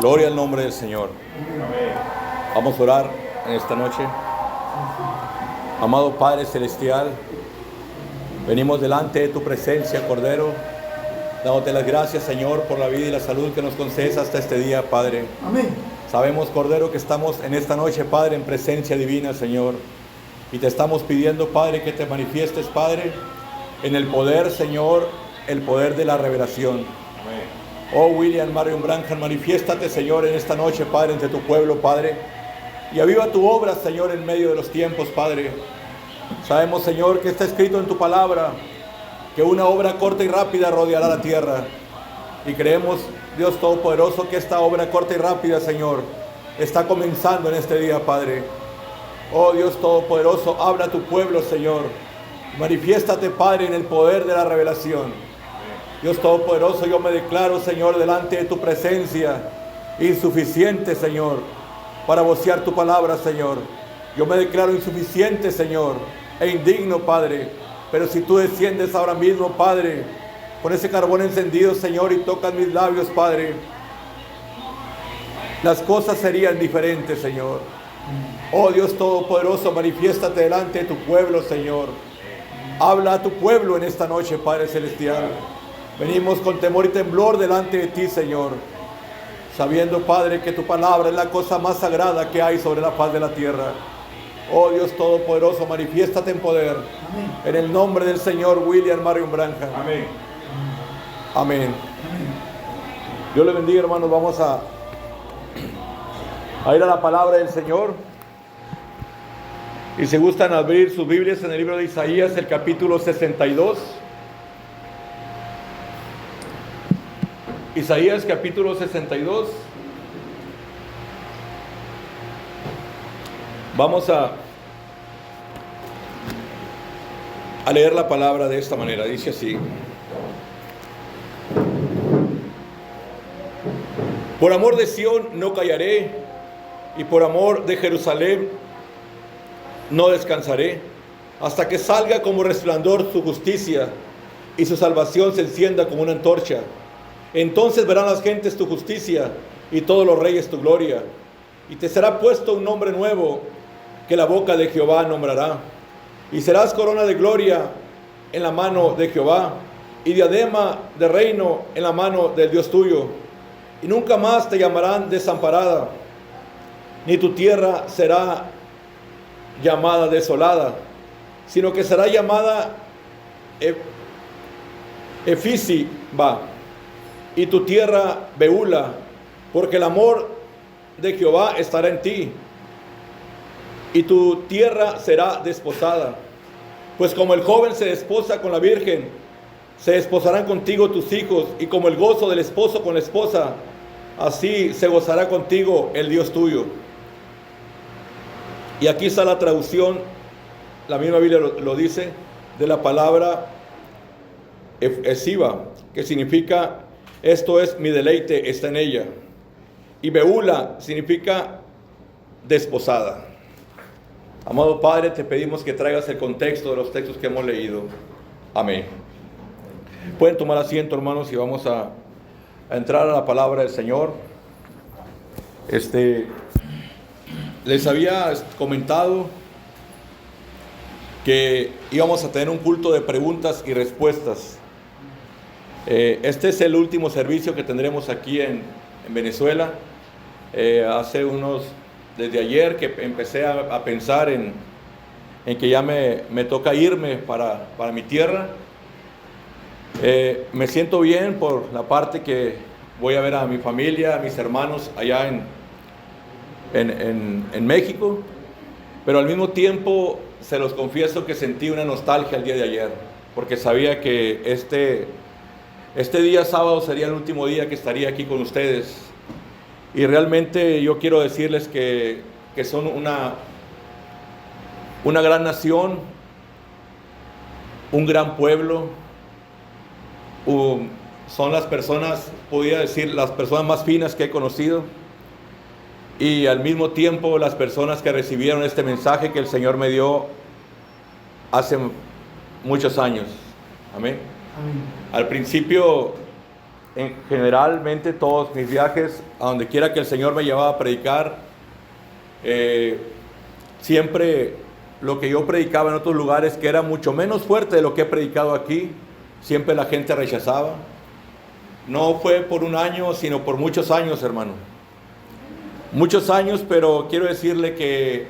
Gloria al nombre del Señor. Vamos a orar en esta noche. Amado Padre Celestial, venimos delante de tu presencia, Cordero, dándote las gracias, Señor, por la vida y la salud que nos concedes hasta este día, Padre. Amén. Sabemos, Cordero, que estamos en esta noche, Padre, en presencia divina, Señor. Y te estamos pidiendo, Padre, que te manifiestes, Padre, en el poder, Señor, el poder de la revelación. Amén. Oh, William Marion Branham, manifiéstate, Señor, en esta noche, Padre, entre tu pueblo, Padre. Y aviva tu obra, Señor, en medio de los tiempos, Padre. Sabemos, Señor, que está escrito en tu palabra que una obra corta y rápida rodeará la tierra. Y creemos, Dios Todopoderoso, que esta obra corta y rápida, Señor, está comenzando en este día, Padre. Oh, Dios Todopoderoso, habla a tu pueblo, Señor. Manifiéstate, Padre, en el poder de la revelación. Dios Todopoderoso, yo me declaro, Señor, delante de tu presencia, insuficiente, Señor, para vocear tu palabra, Señor. Yo me declaro insuficiente, Señor, e indigno, Padre. Pero si tú desciendes ahora mismo, Padre, con ese carbón encendido, Señor, y tocas mis labios, Padre, las cosas serían diferentes, Señor. Oh, Dios Todopoderoso, manifiéstate delante de tu pueblo, Señor. Habla a tu pueblo en esta noche, Padre Celestial. Venimos con temor y temblor delante de ti, Señor, sabiendo, Padre, que tu palabra es la cosa más sagrada que hay sobre la faz de la tierra. Oh, Dios Todopoderoso, manifiéstate en poder. Amén. En el nombre del Señor William Marion Branham. Amén. Amén. Dios le bendiga, hermanos. Vamos a ir a la palabra del Señor. Y si gustan abrir sus Biblias en el libro de Isaías, el capítulo 62. Isaías capítulo 62. Vamos a leer la palabra de esta manera. Dice así: por amor de Sión no callaré, y por amor de Jerusalén no descansaré, hasta que salga como resplandor su justicia, y su salvación se encienda como una antorcha. Entonces verán las gentes tu justicia, y todos los reyes tu gloria. Y te será puesto un nombre nuevo, que la boca de Jehová nombrará. Y serás corona de gloria en la mano de Jehová, y diadema de reino en la mano del Dios tuyo. Y nunca más te llamarán desamparada, ni tu tierra será llamada desolada, sino que será llamada Efisiba, y tu tierra Beula, porque el amor de Jehová estará en ti, y tu tierra será desposada. Pues como el joven se desposa con la virgen, se desposarán contigo tus hijos, y como el gozo del esposo con la esposa, así se gozará contigo el Dios tuyo. Y aquí está la traducción, la misma Biblia lo dice, de la palabra Efesiba, que significa esto es mi deleite, está en ella. Y Beula significa desposada. Amado Padre, te pedimos que traigas el contexto de los textos que hemos leído. Amén. Pueden tomar asiento, hermanos, y vamos a entrar a la palabra del Señor. Les había comentado que íbamos a tener un culto de preguntas y respuestas. Este es el último servicio que tendremos aquí en Venezuela. Desde ayer que empecé a pensar en que ya me toca irme para mi tierra. Me siento bien por la parte que voy a ver a mi familia, a mis hermanos allá en México, pero al mismo tiempo se los confieso que sentí una nostalgia el día de ayer, porque sabía que este día sábado sería el último día que estaría aquí con ustedes. Y realmente yo quiero decirles que son una gran nación, un gran pueblo. Son las personas, podría decir, las personas más finas que he conocido. Y al mismo tiempo las personas que recibieron este mensaje que el Señor me dio hace muchos años. Amén. Amén. Al principio generalmente todos mis viajes, a donde quiera que el Señor me llevaba a predicar, siempre lo que yo predicaba en otros lugares, que era mucho menos fuerte de lo que he predicado aquí, siempre la gente rechazaba. No fue por un año, sino por muchos años, hermano. Muchos años, pero quiero decirle que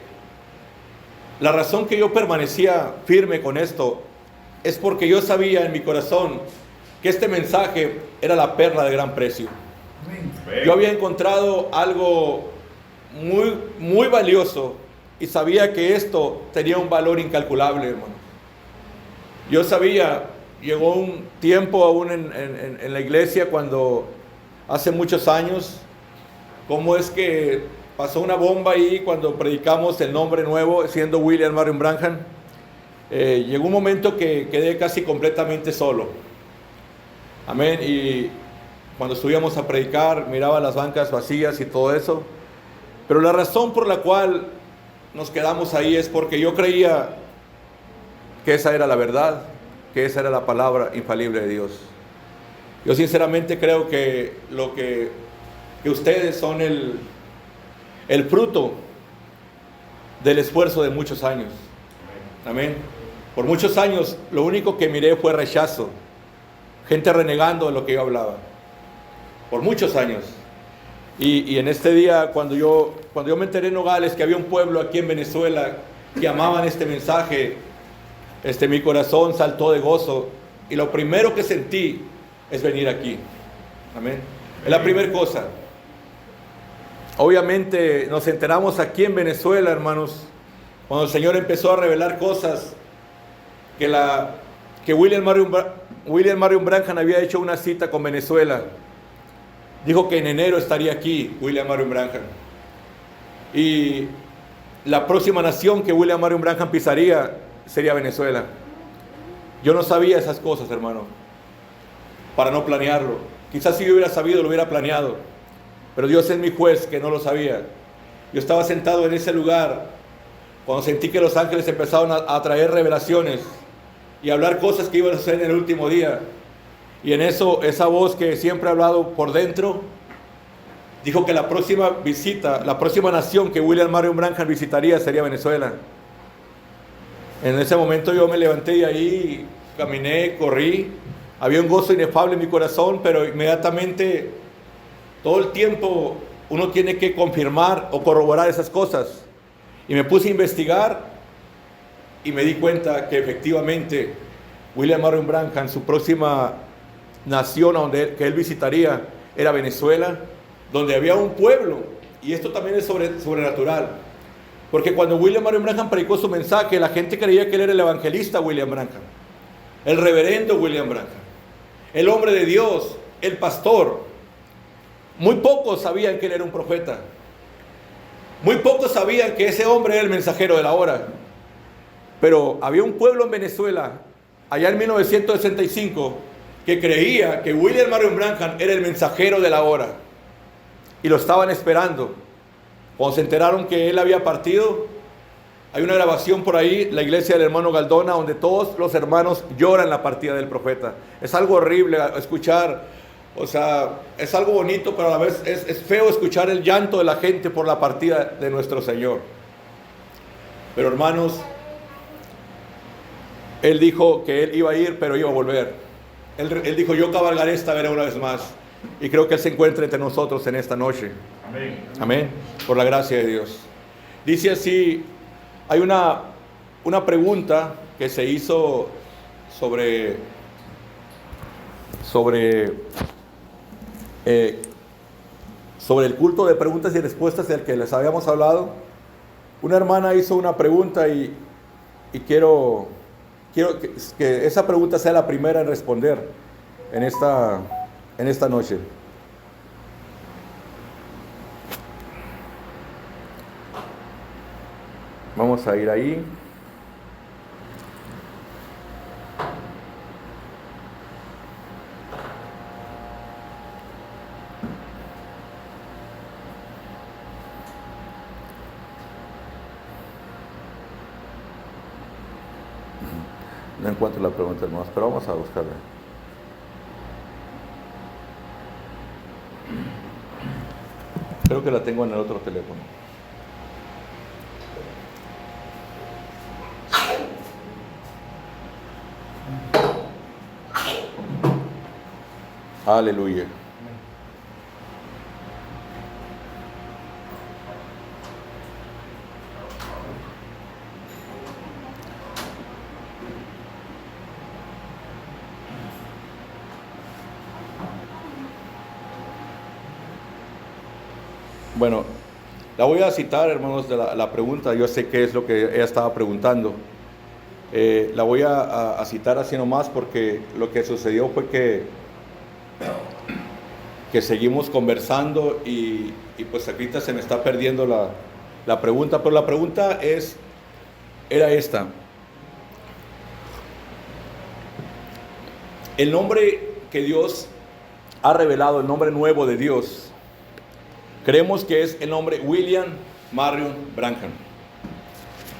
la razón que yo permanecía firme con esto es porque yo sabía en mi corazón que este mensaje era la perla de gran precio. Yo había encontrado algo muy, muy valioso y sabía que esto tenía un valor incalculable, hermano. Yo sabía, llegó un tiempo aún en la iglesia, cuando hace muchos años, cómo es que pasó una bomba ahí cuando predicamos el nombre nuevo, siendo William Marion Branham. Llegó un momento que quedé casi completamente solo. Amén. Y cuando subíamos a predicar, miraba las bancas vacías y todo eso. Pero la razón por la cual nos quedamos ahí es porque yo creía que esa era la verdad, que esa era la palabra infalible de Dios. Yo sinceramente creo que que ustedes son el fruto del esfuerzo de muchos años. Amén. Por muchos años lo único que miré fue rechazo, gente renegando de lo que yo hablaba. Por muchos años. Y en este día, cuando yo me enteré en Nogales que había un pueblo aquí en Venezuela que amaban este mensaje, mi corazón saltó de gozo. Y lo primero que sentí es venir aquí. Amén. Es la primera cosa. Obviamente nos enteramos aquí en Venezuela, hermanos, cuando el Señor empezó a revelar cosas, que William Marion Branham había hecho una cita con Venezuela. Dijo que en enero estaría aquí William Marion Branham. Y la próxima nación que William Marion Branham pisaría sería Venezuela. Yo no sabía esas cosas, hermano, para no planearlo. Quizás si yo hubiera sabido, lo hubiera planeado. Pero Dios es mi juez, que no lo sabía. Yo estaba sentado en ese lugar cuando sentí que los ángeles empezaron a traer revelaciones y a hablar cosas que iban a suceder en el último día. Y en eso, esa voz que siempre ha hablado por dentro, dijo que la próxima visita, la próxima nación que William Marion Branham visitaría sería Venezuela. En ese momento yo me levanté de ahí, caminé, corrí. Había un gozo inefable en mi corazón, pero inmediatamente, todo el tiempo, uno tiene que confirmar o corroborar esas cosas. Y me puse a investigar y me di cuenta que efectivamente William Marion Branham, su próxima nación que él visitaría era Venezuela, donde había un pueblo. Y esto también es sobrenatural. Porque cuando William Marion Branham predicó su mensaje, la gente creía que él era el evangelista William Branham, el reverendo William Branham, el hombre de Dios, el pastor. Muy pocos sabían que él era un profeta. Muy pocos sabían que ese hombre era el mensajero de la hora. Pero había un pueblo en Venezuela, allá en 1965, que creía que William Marion Branham era el mensajero de la hora. Y lo estaban esperando. Cuando se enteraron que él había partido, hay una grabación por ahí, la iglesia del hermano Galdona, donde todos los hermanos lloran la partida del profeta. Es algo horrible escuchar. O sea, es algo bonito, pero a la vez es feo escuchar el llanto de la gente por la partida de nuestro Señor. Pero hermanos, él dijo que él iba a ir, pero iba a volver. Él dijo, yo cabalgaré esta vera una vez más. Y creo que él se encuentra entre nosotros en esta noche. Amén. Amén. Por la gracia de Dios. Dice así, hay una pregunta que se hizo sobre el culto de preguntas y respuestas del que les habíamos hablado. Una hermana hizo una pregunta y quiero que esa pregunta sea la primera en responder en esta noche. Vamos a ir ahí. No encuentro la pregunta, hermanos, pero vamos a buscarla. Creo que la tengo en el otro teléfono. Aleluya. Bueno, la voy a citar, hermanos, de la pregunta. Yo sé qué es lo que ella estaba preguntando. La voy a citar así nomás porque lo que sucedió fue que seguimos conversando y pues ahorita se me está perdiendo la pregunta. Pero la pregunta era esta. El nombre que Dios ha revelado, el nombre nuevo de Dios, creemos que es el nombre William Marion Branham.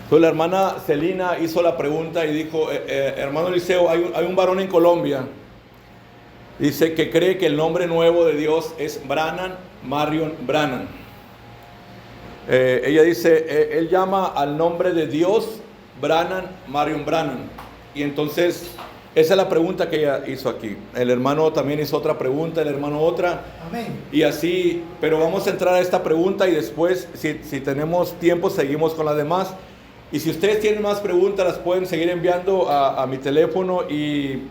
Entonces la hermana Celina hizo la pregunta y dijo, hermano Eliseo, hay un varón en Colombia, dice que cree que el nombre nuevo de Dios es Branham Marion Branham. Ella dice, él llama al nombre de Dios Branham Marion Branham. Y entonces esa es la pregunta que ella hizo aquí. El hermano también hizo otra pregunta, el hermano otra. Amén. Y así, pero vamos a entrar a esta pregunta y después, si tenemos tiempo, seguimos con las demás. Y si ustedes tienen más preguntas, las pueden seguir enviando a mi teléfono, y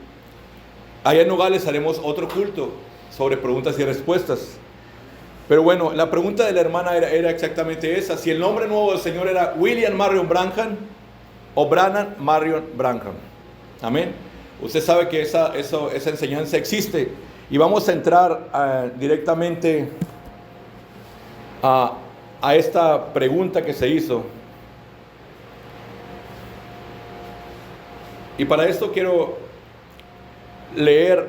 allá en Nogales haremos otro culto sobre preguntas y respuestas. Pero bueno, la pregunta de la hermana era exactamente esa: si el nombre nuevo del Señor era William Marion Branham o Branham Marion Branham. Amén. Usted sabe que esa enseñanza existe. Y vamos a entrar directamente a esta pregunta que se hizo. Y para esto quiero leer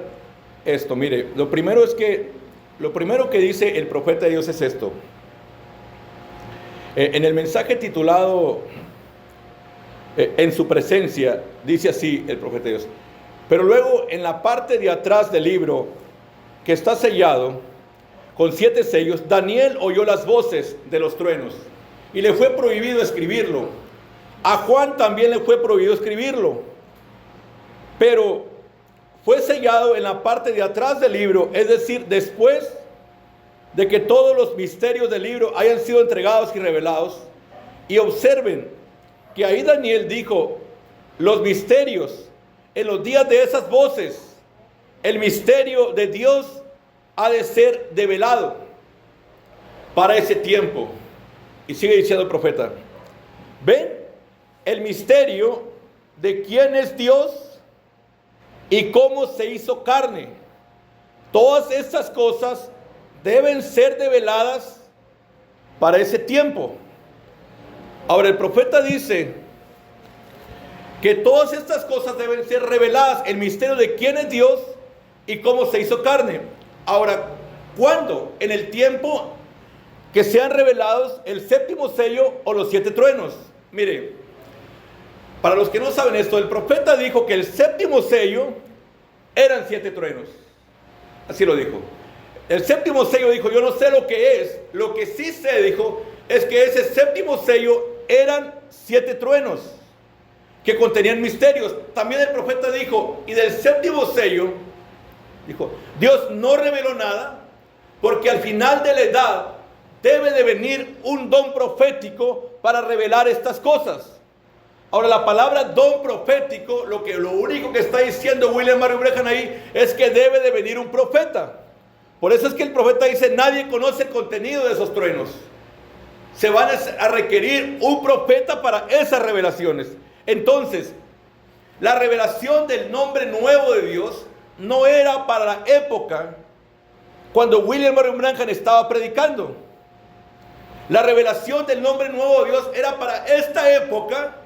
esto. Mire, lo primero que dice el profeta de Dios es esto. En el mensaje titulado En su presencia, dice así el profeta de Dios: pero luego en la parte de atrás del libro, que está sellado con 7 sellos, Daniel oyó las voces de los truenos y le fue prohibido escribirlo. A Juan también le fue prohibido escribirlo, pero fue sellado en la parte de atrás del libro, es decir, después de que todos los misterios del libro hayan sido entregados y revelados. Y observen que ahí Daniel dijo los misterios. En los días de esas voces, el misterio de Dios ha de ser develado para ese tiempo. Y sigue diciendo el profeta: ven el misterio de quién es Dios y cómo se hizo carne. Todas estas cosas deben ser develadas para ese tiempo. Ahora el profeta dice que todas estas cosas deben ser reveladas, el misterio de quién es Dios y cómo se hizo carne. Ahora, ¿cuándo? En el tiempo que sean revelados el 7º sello o los 7 truenos. Mire, para los que no saben esto, el profeta dijo que el 7º sello eran 7 truenos. Así lo dijo. El 7º sello dijo, yo no sé lo que es. Lo que sí sé, dijo, es que ese 7º sello eran 7 truenos que contenían misterios. También el profeta dijo, y del 7º sello, dijo, Dios no reveló nada, porque al final de la edad debe de venir un don profético para revelar estas cosas. Ahora, la palabra don profético, lo único que está diciendo William Marion Branham ahí es que debe de venir un profeta. Por eso es que el profeta dice, nadie conoce el contenido de esos truenos. Se van a requerir un profeta para esas revelaciones. Entonces, la revelación del nombre nuevo de Dios no era para la época cuando William Marion Branham estaba predicando. La revelación del nombre nuevo de Dios era para esta época.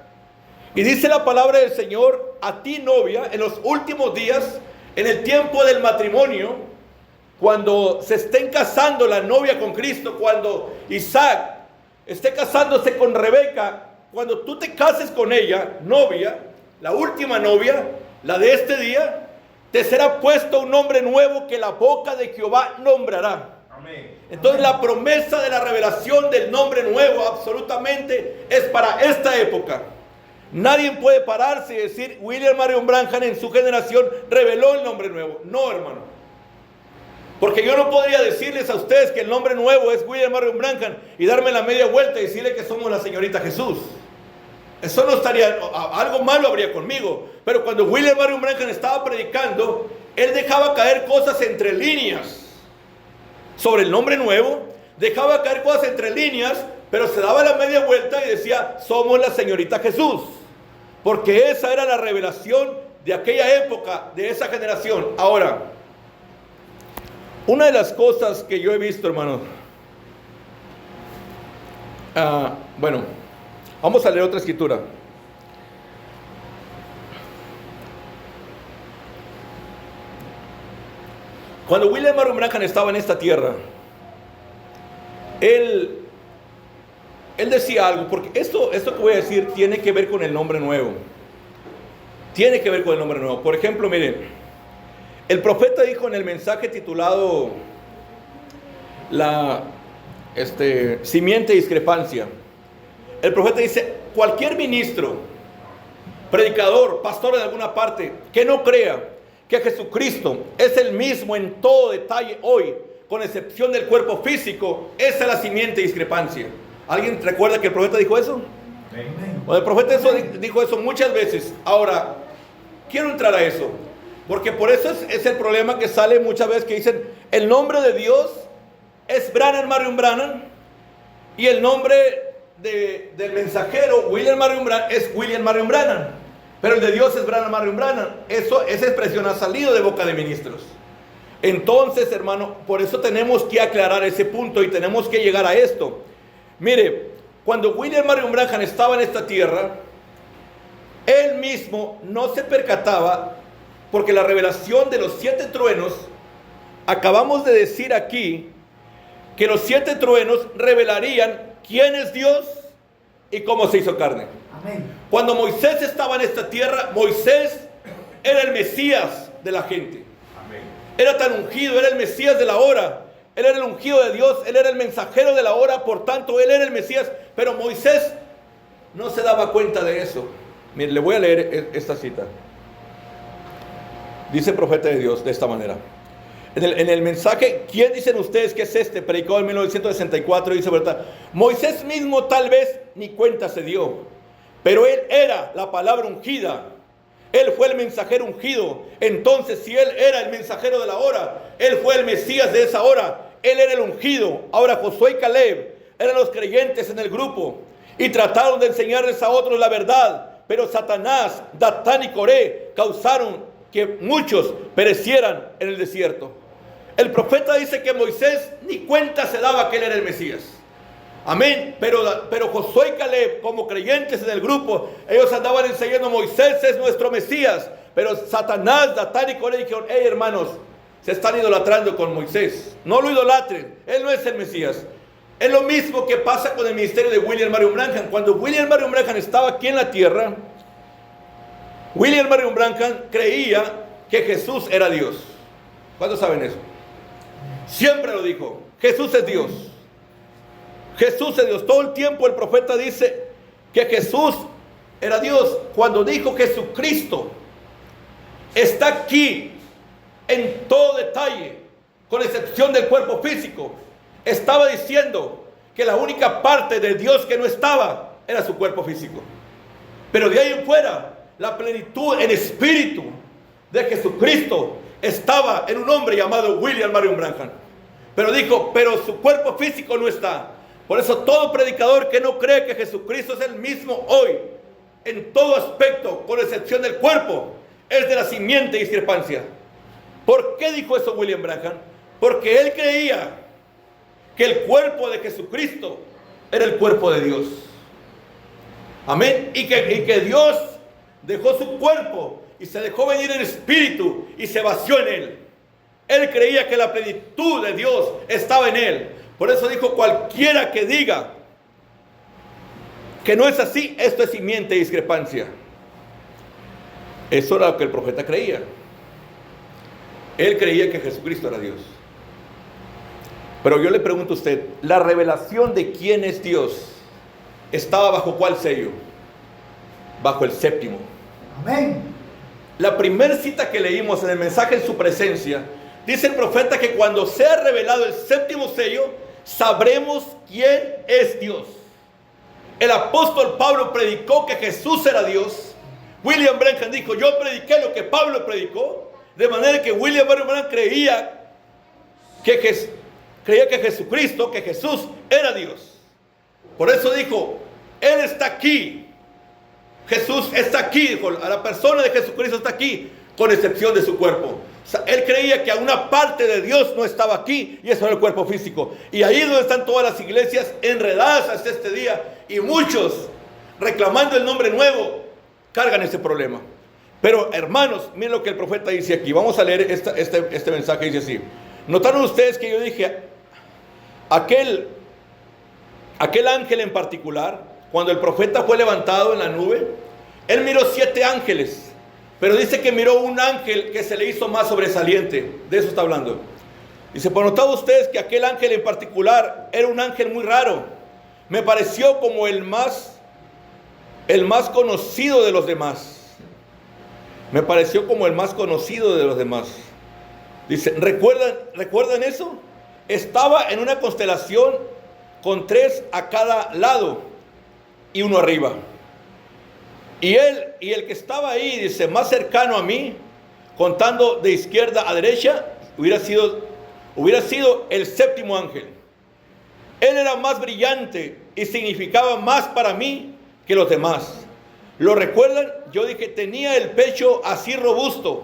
Y dice la palabra del Señor: a ti, novia, en los últimos días, en el tiempo del matrimonio, cuando se estén casando la novia con Cristo, cuando Isaac esté casándose con Rebeca, cuando tú te cases con ella, novia, la última novia, la de este día, te será puesto un nombre nuevo que la boca de Jehová nombrará. Entonces la promesa de la revelación del nombre nuevo absolutamente es para esta época. Nadie puede pararse y decir William Marion Branham en su generación reveló el nombre nuevo. No, hermano. Porque yo no podría decirles a ustedes que el nombre nuevo es William Marion Branham y darme la media vuelta y decirle que somos la señorita Jesús. Eso no estaría, algo malo habría conmigo. Pero cuando William Marion Branham estaba predicando, él dejaba caer cosas entre líneas sobre el nombre nuevo, dejaba caer cosas entre líneas, pero se daba la media vuelta y decía, somos la señorita Jesús. Porque esa era la revelación de aquella época, de esa generación. Ahora, una de las cosas que yo he visto, hermano, bueno, vamos a leer otra escritura. Cuando William Marion Branham estaba en esta tierra, él decía algo, porque esto que voy a decir tiene que ver con el nombre nuevo. Tiene que ver con el nombre nuevo. Por ejemplo, miren, el profeta dijo en el mensaje titulado la simiente de discrepancia. El profeta dice, cualquier ministro, predicador, pastor de alguna parte, que no crea que Jesucristo es el mismo en todo detalle hoy, con excepción del cuerpo físico, esa es la simiente de discrepancia. ¿Alguien recuerda que el profeta dijo eso? Bueno, el profeta dijo eso muchas veces. Ahora, quiero entrar a eso, porque por eso es el problema que sale muchas veces que dicen, el nombre de Dios es Branham Marion Branham, y el nombre del mensajero, William Marion Branham, es William Marion Branham. Pero el de Dios es Branham Marion Branham. Esa expresión ha salido de boca de ministros. Entonces, hermano, por eso tenemos que aclarar ese punto y tenemos que llegar a esto. Mire, cuando William Marion Branham estaba en esta tierra, él mismo no se percataba, porque la revelación de los 7 truenos, acabamos de decir aquí, que los 7 truenos revelarían quién es Dios y cómo se hizo carne. Amén. Cuando Moisés estaba en esta tierra, Moisés era el Mesías de la gente. Amén. Era tan ungido, era el Mesías de la hora. Él era el ungido de Dios, él era el mensajero de la hora, por tanto él era el Mesías. Pero Moisés no se daba cuenta de eso. Mire, le voy a leer esta cita. Dice el profeta de Dios de esta manera. En el mensaje, ¿quién dicen ustedes que es este? Predicado en 1964, dice, ¿verdad? Moisés mismo tal vez ni cuenta se dio, pero él era la palabra ungida. Él fue el mensajero ungido. Entonces, si él era el mensajero de la hora, él fue el Mesías de esa hora. Él era el ungido. Ahora Josué y Caleb eran los creyentes en el grupo y trataron de enseñarles a otros la verdad, pero Satanás, Datán y Coré causaron que muchos perecieran en el desierto. El profeta dice que Moisés ni cuenta se daba que él era el Mesías. Amén. Pero Josué y Caleb, como creyentes en el grupo, ellos andaban enseñando, Moisés es nuestro Mesías. Pero Satanás, Datán y Coré dijeron, hey hermanos, se están idolatrando con Moisés. No lo idolatren, él no es el Mesías. Es lo mismo que pasa con el ministerio de William Marion Branham. Cuando William Marion Branham estaba aquí en la tierra, William Marion Branham creía que Jesús era Dios. ¿Cuántos saben eso? Siempre lo dijo, Jesús es Dios. Jesús es Dios. Todo el tiempo el profeta dice que Jesús era Dios. Cuando dijo Jesucristo está aquí en todo detalle, con excepción del cuerpo físico, estaba diciendo que la única parte de Dios que no estaba era su cuerpo físico. Pero de ahí en fuera, la plenitud en espíritu de Jesucristo estaba en un hombre llamado William Marion Branham. Pero dijo, pero su cuerpo físico no está. Por eso todo predicador que no cree que Jesucristo es el mismo hoy, en todo aspecto, con excepción del cuerpo, es de la simiente de discrepancia. ¿Por qué dijo eso William Branham? Porque él creía que el cuerpo de Jesucristo era el cuerpo de Dios. Amén. Y que Dios dejó su cuerpo y se dejó venir en espíritu y se vació en él. Él creía que la plenitud de Dios estaba en él. Por eso dijo, cualquiera que diga que no es así, esto es simiente de discrepancia. Eso era lo que el profeta creía. Él creía que Jesucristo era Dios. Pero yo le pregunto a usted, ¿la revelación de quién es Dios estaba bajo cuál sello? Bajo el séptimo. Amén. La primera cita que leímos en el mensaje en su presencia, dice el profeta que cuando sea revelado el séptimo sello, sabremos quién es Dios. El apóstol Pablo predicó que Jesús era Dios. William Branham dijo, yo prediqué lo que Pablo predicó. De manera que William Branham creía que Jesucristo, que Jesús era Dios. Por eso dijo, Él está aquí. Jesús está aquí, dijo, a la persona de Jesucristo está aquí, con excepción de su cuerpo. O sea, él creía que una parte de Dios no estaba aquí, y eso era el cuerpo físico. Y ahí es donde están todas las iglesias enredadas hasta este día, y muchos, reclamando el nombre nuevo, cargan ese problema. Pero hermanos, miren lo que el profeta dice aquí. Vamos a leer este mensaje, dice así. ¿Notaron ustedes que yo dije, aquel ángel en particular, cuando el profeta fue levantado en la nube, él miró 7 ángeles, pero dice que miró un ángel que se le hizo más sobresaliente? De eso está hablando. Dice, ¿por notado ustedes que aquel ángel en particular era un ángel muy raro? Me pareció como el más conocido de los demás. Me pareció como el más conocido de los demás. Dice, ¿recuerdan eso? Estaba en una constelación con 3 a cada lado y uno arriba. Y el que estaba ahí, dice, más cercano a mí, contando de izquierda a derecha, hubiera sido el séptimo ángel. Él era más brillante y significaba más para mí que los demás. ¿Lo recuerdan? Yo dije, tenía el pecho así robusto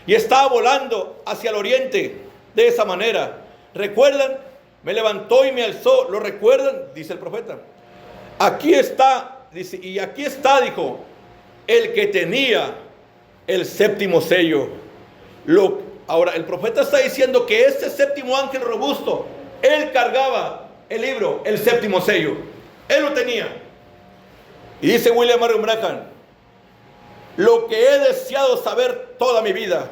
y estaba volando hacia el oriente de esa manera. ¿Recuerdan? Me levantó y me alzó. ¿Lo recuerdan? Dice el profeta. Aquí está, dice, y aquí está, dijo, el que tenía el séptimo sello. Ahora, el profeta está diciendo que este séptimo ángel robusto, él cargaba el libro, el séptimo sello. Él lo tenía. Y dice William Marion Branham, lo que he deseado saber toda mi vida.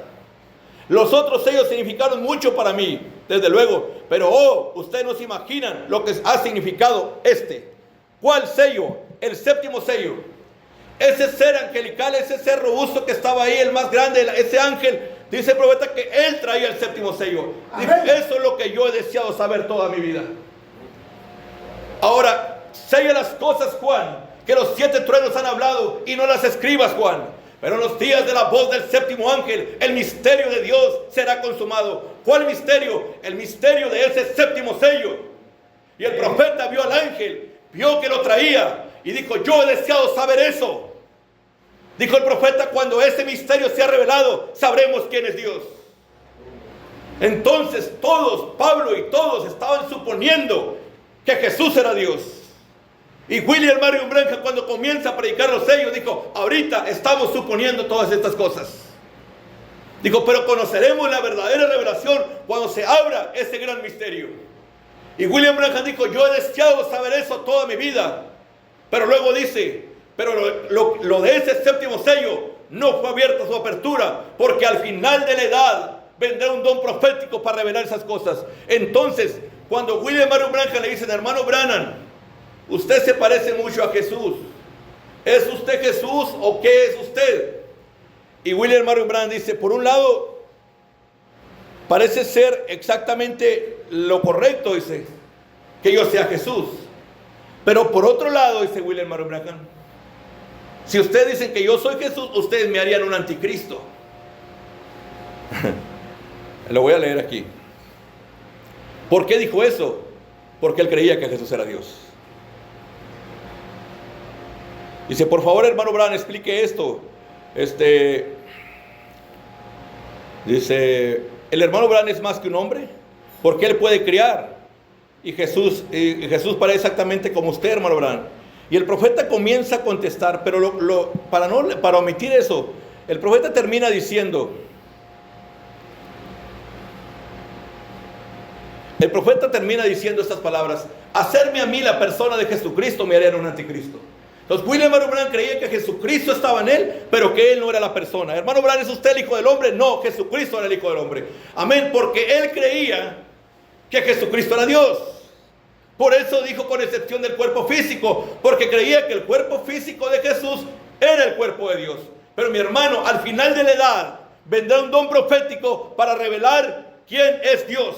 Los otros sellos significaron mucho para mí, desde luego, pero ustedes no se imaginan lo que ha significado este. ¿Cuál sello? El séptimo sello. Ese ser angelical, ese ser robusto que estaba ahí, el más grande, ese ángel, dice el profeta que él traía el séptimo sello. Dijo, eso es lo que yo he deseado saber toda mi vida. Ahora, sella las cosas, Juan, que los 7 truenos han hablado, y no las escribas, Juan. Pero en los días de la voz del séptimo ángel, el misterio de Dios será consumado. ¿Cuál misterio? El misterio de ese séptimo sello. Y el profeta vio al ángel, vio que lo traía, y dijo, yo he deseado saber eso. Dijo el profeta, cuando ese misterio sea revelado, sabremos quién es Dios. Entonces todos, Pablo y todos, estaban suponiendo que Jesús era Dios. Y William Marion Branham, cuando comienza a predicar los sellos, dijo, ahorita estamos suponiendo todas estas cosas. Dijo, pero conoceremos la verdadera revelación cuando se abra ese gran misterio. Y William Branham dijo, yo he deseado saber eso toda mi vida. Pero luego dice, pero lo de ese séptimo sello no fue abierta su apertura, porque al final de la edad vendrá un don profético para revelar esas cosas. Entonces, cuando William Marion Branham le dicen, hermano Branham, usted se parece mucho a Jesús. ¿Es usted Jesús o qué es usted? Y William Marion Branham dice, por un lado, parece ser exactamente lo correcto, dice, que yo sea Jesús. Pero por otro lado, dice William Marion Branham, si ustedes dicen que yo soy Jesús, ustedes me harían un anticristo. Lo voy a leer aquí. ¿Por qué dijo eso? Porque él creía que Jesús era Dios. Dice, por favor, hermano Branham, explique esto. Dice, ¿el hermano Branham es más que un hombre? Porque él puede criar. Y Jesús parece exactamente como usted, hermano Branham. Y el profeta comienza a contestar, pero para omitir eso, el profeta termina diciendo, estas palabras, hacerme a mí la persona de Jesucristo me haría un anticristo. Entonces William Marion Branham creía que Jesucristo estaba en él, pero que él no era la persona. Hermano Branham, ¿es usted el hijo del hombre? No, Jesucristo era el hijo del hombre. Amén, porque él creía que Jesucristo era Dios. Por eso dijo con excepción del cuerpo físico, porque creía que el cuerpo físico de Jesús era el cuerpo de Dios. Pero mi hermano, al final de la edad vendrá un don profético para revelar quién es Dios.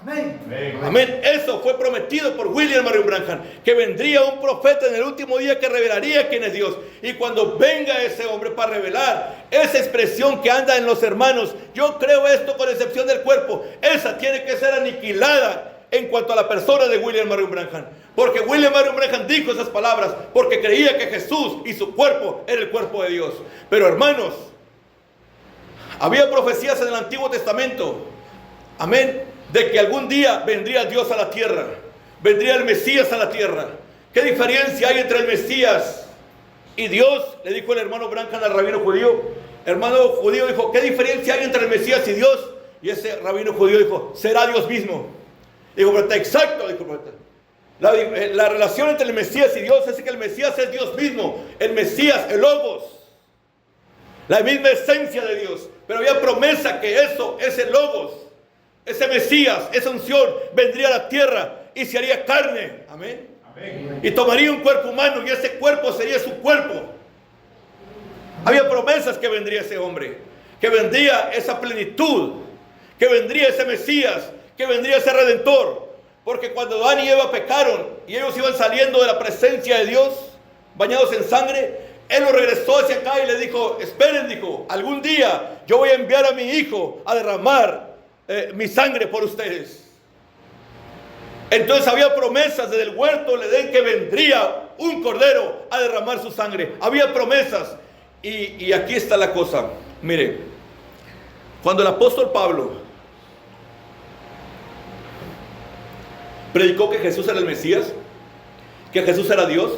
Amén. Amén. Eso fue prometido por William Marion Branham, que vendría un profeta en el último día que revelaría quién es Dios. Y cuando venga ese hombre para revelar esa expresión que anda en los hermanos, yo creo esto con excepción del cuerpo, esa tiene que ser aniquilada en cuanto a la persona de William Marion Branham. Porque William Marion Branham dijo esas palabras porque creía que Jesús y su cuerpo era el cuerpo de Dios. Pero hermanos, había profecías en el Antiguo Testamento, amén, de que algún día vendría Dios a la tierra, vendría el Mesías a la tierra. ¿Qué diferencia hay entre el Mesías y Dios? Le dijo el hermano Branham al rabino judío. El hermano judío dijo, ¿qué diferencia hay entre el Mesías y Dios? Y ese rabino judío dijo, será Dios mismo. Dijo, pero está exacto, dijo el profeta. La relación entre el Mesías y Dios es que el Mesías es Dios mismo. El Mesías, el Logos, la misma esencia de Dios. Pero había promesa que eso, ese Logos, ese Mesías, esa unción, vendría a la tierra y se haría carne. Amén. Amén. Y tomaría un cuerpo humano y ese cuerpo sería su cuerpo. Había promesas que vendría ese hombre, que vendría esa plenitud, que vendría ese Mesías, que vendría ese Redentor. Porque cuando Adán y Eva pecaron y ellos iban saliendo de la presencia de Dios, bañados en sangre, Él los regresó hacia acá y le dijo, esperen, dijo, algún día yo voy a enviar a mi hijo a derramar mi sangre por ustedes. Entonces había promesas desde el huerto del Edén que vendría un cordero a derramar su sangre. Había promesas. Y aquí está la cosa. Mire, cuando el apóstol Pablo predicó que Jesús era el Mesías, que Jesús era Dios,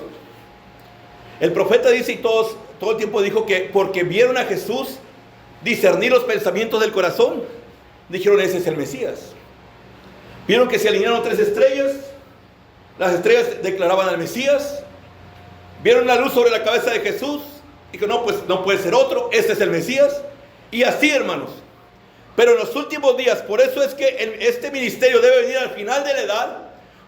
el profeta dice, y todo el tiempo dijo que porque vieron a Jesús discernir los pensamientos del corazón, dijeron, ese es el Mesías. Vieron que se alinearon 3 estrellas, las estrellas declaraban al Mesías, vieron la luz sobre la cabeza de Jesús, y que no, pues no puede ser otro, este es el Mesías. Y así, hermanos. Pero en los últimos días, por eso es que este ministerio debe venir al final de la edad,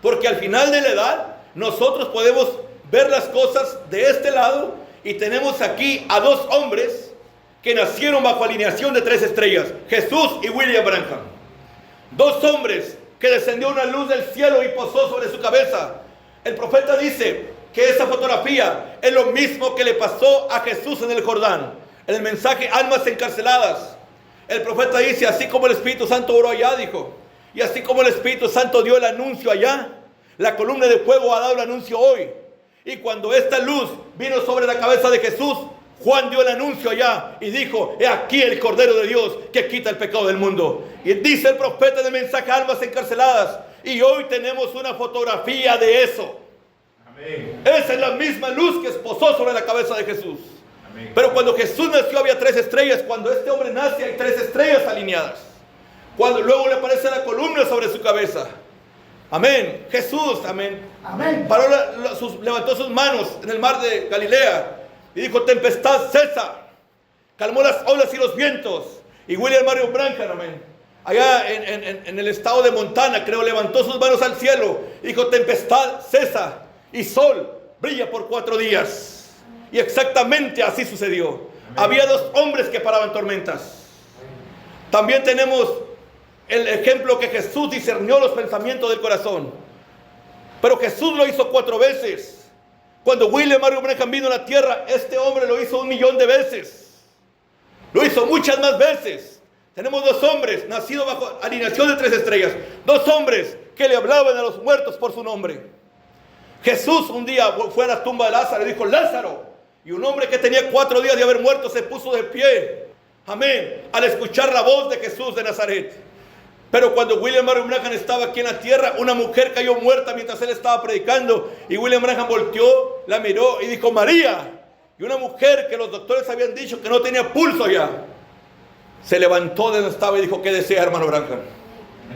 porque al final de la edad nosotros podemos ver las cosas de este lado, y tenemos aquí a 2 hombres que nacieron bajo alineación de 3 estrellas, Jesús y William Branham. 2 hombres que descendió una luz del cielo y posó sobre su cabeza. El profeta dice que esa fotografía es lo mismo que le pasó a Jesús en el Jordán, en el mensaje almas encarceladas. El profeta dice, así como el Espíritu Santo oró allá, dijo, y así como el Espíritu Santo dio el anuncio allá, la columna de fuego ha dado el anuncio hoy. Y cuando esta luz vino sobre la cabeza de Jesús, Juan dio el anuncio allá y dijo, he aquí el Cordero de Dios que quita el pecado del mundo. Y dice el profeta en el mensaje almas encarceladas, y hoy tenemos una fotografía de eso. Amén. Esa es la misma luz que posó sobre la cabeza de Jesús. Amén. Pero cuando Jesús nació había 3 estrellas. Cuando este hombre nace hay 3 estrellas alineadas. Cuando luego le aparece la columna sobre su cabeza. Amén. Jesús, amén. Amén. Paró levantó sus manos en el mar de Galilea y dijo, tempestad cesa. Calmó las olas y los vientos. Y William Marion Branham, amén, allá en el estado de Montana, creo, levantó sus manos al cielo y dijo, tempestad cesa y sol brilla por 4 días. Y exactamente así sucedió. Amén. Había 2 hombres que paraban tormentas. También tenemos el ejemplo que Jesús discernió los pensamientos del corazón. Pero Jesús lo hizo 4 veces. Cuando William Marion Branham vino a la tierra, este hombre lo hizo 1.000.000 de veces. Lo hizo muchas más veces. Tenemos 2 hombres nacidos bajo alineación de 3 estrellas. 2 hombres que le hablaban a los muertos por su nombre. Jesús un día fue a la tumba de Lázaro y dijo, Lázaro. Y un hombre que tenía 4 días de haber muerto se puso de pie. Amén. Al escuchar la voz de Jesús de Nazaret. Pero cuando William Marion Branham estaba aquí en la tierra, una mujer cayó muerta mientras él estaba predicando. Y William Branham volteó, la miró y dijo, María. Y una mujer que los doctores habían dicho que no tenía pulso ya, se levantó de donde estaba y dijo, ¿qué desea, hermano Branham?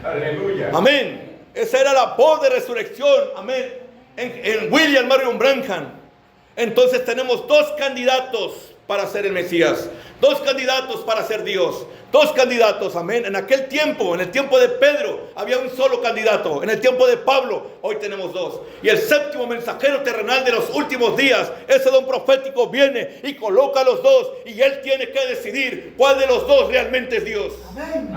Aleluya. Amén. Esa era la voz de resurrección. Amén. En William Marion Branham. Entonces tenemos 2 candidatos para ser el Mesías. Dos candidatos para ser Dios. Dos candidatos, amén. En aquel tiempo, en el tiempo de Pedro, había un solo candidato. En el tiempo de Pablo, hoy tenemos dos. Y el séptimo mensajero terrenal de los últimos días, ese don profético, viene y coloca a los dos. Y él tiene que decidir cuál de los dos realmente es Dios. Amén.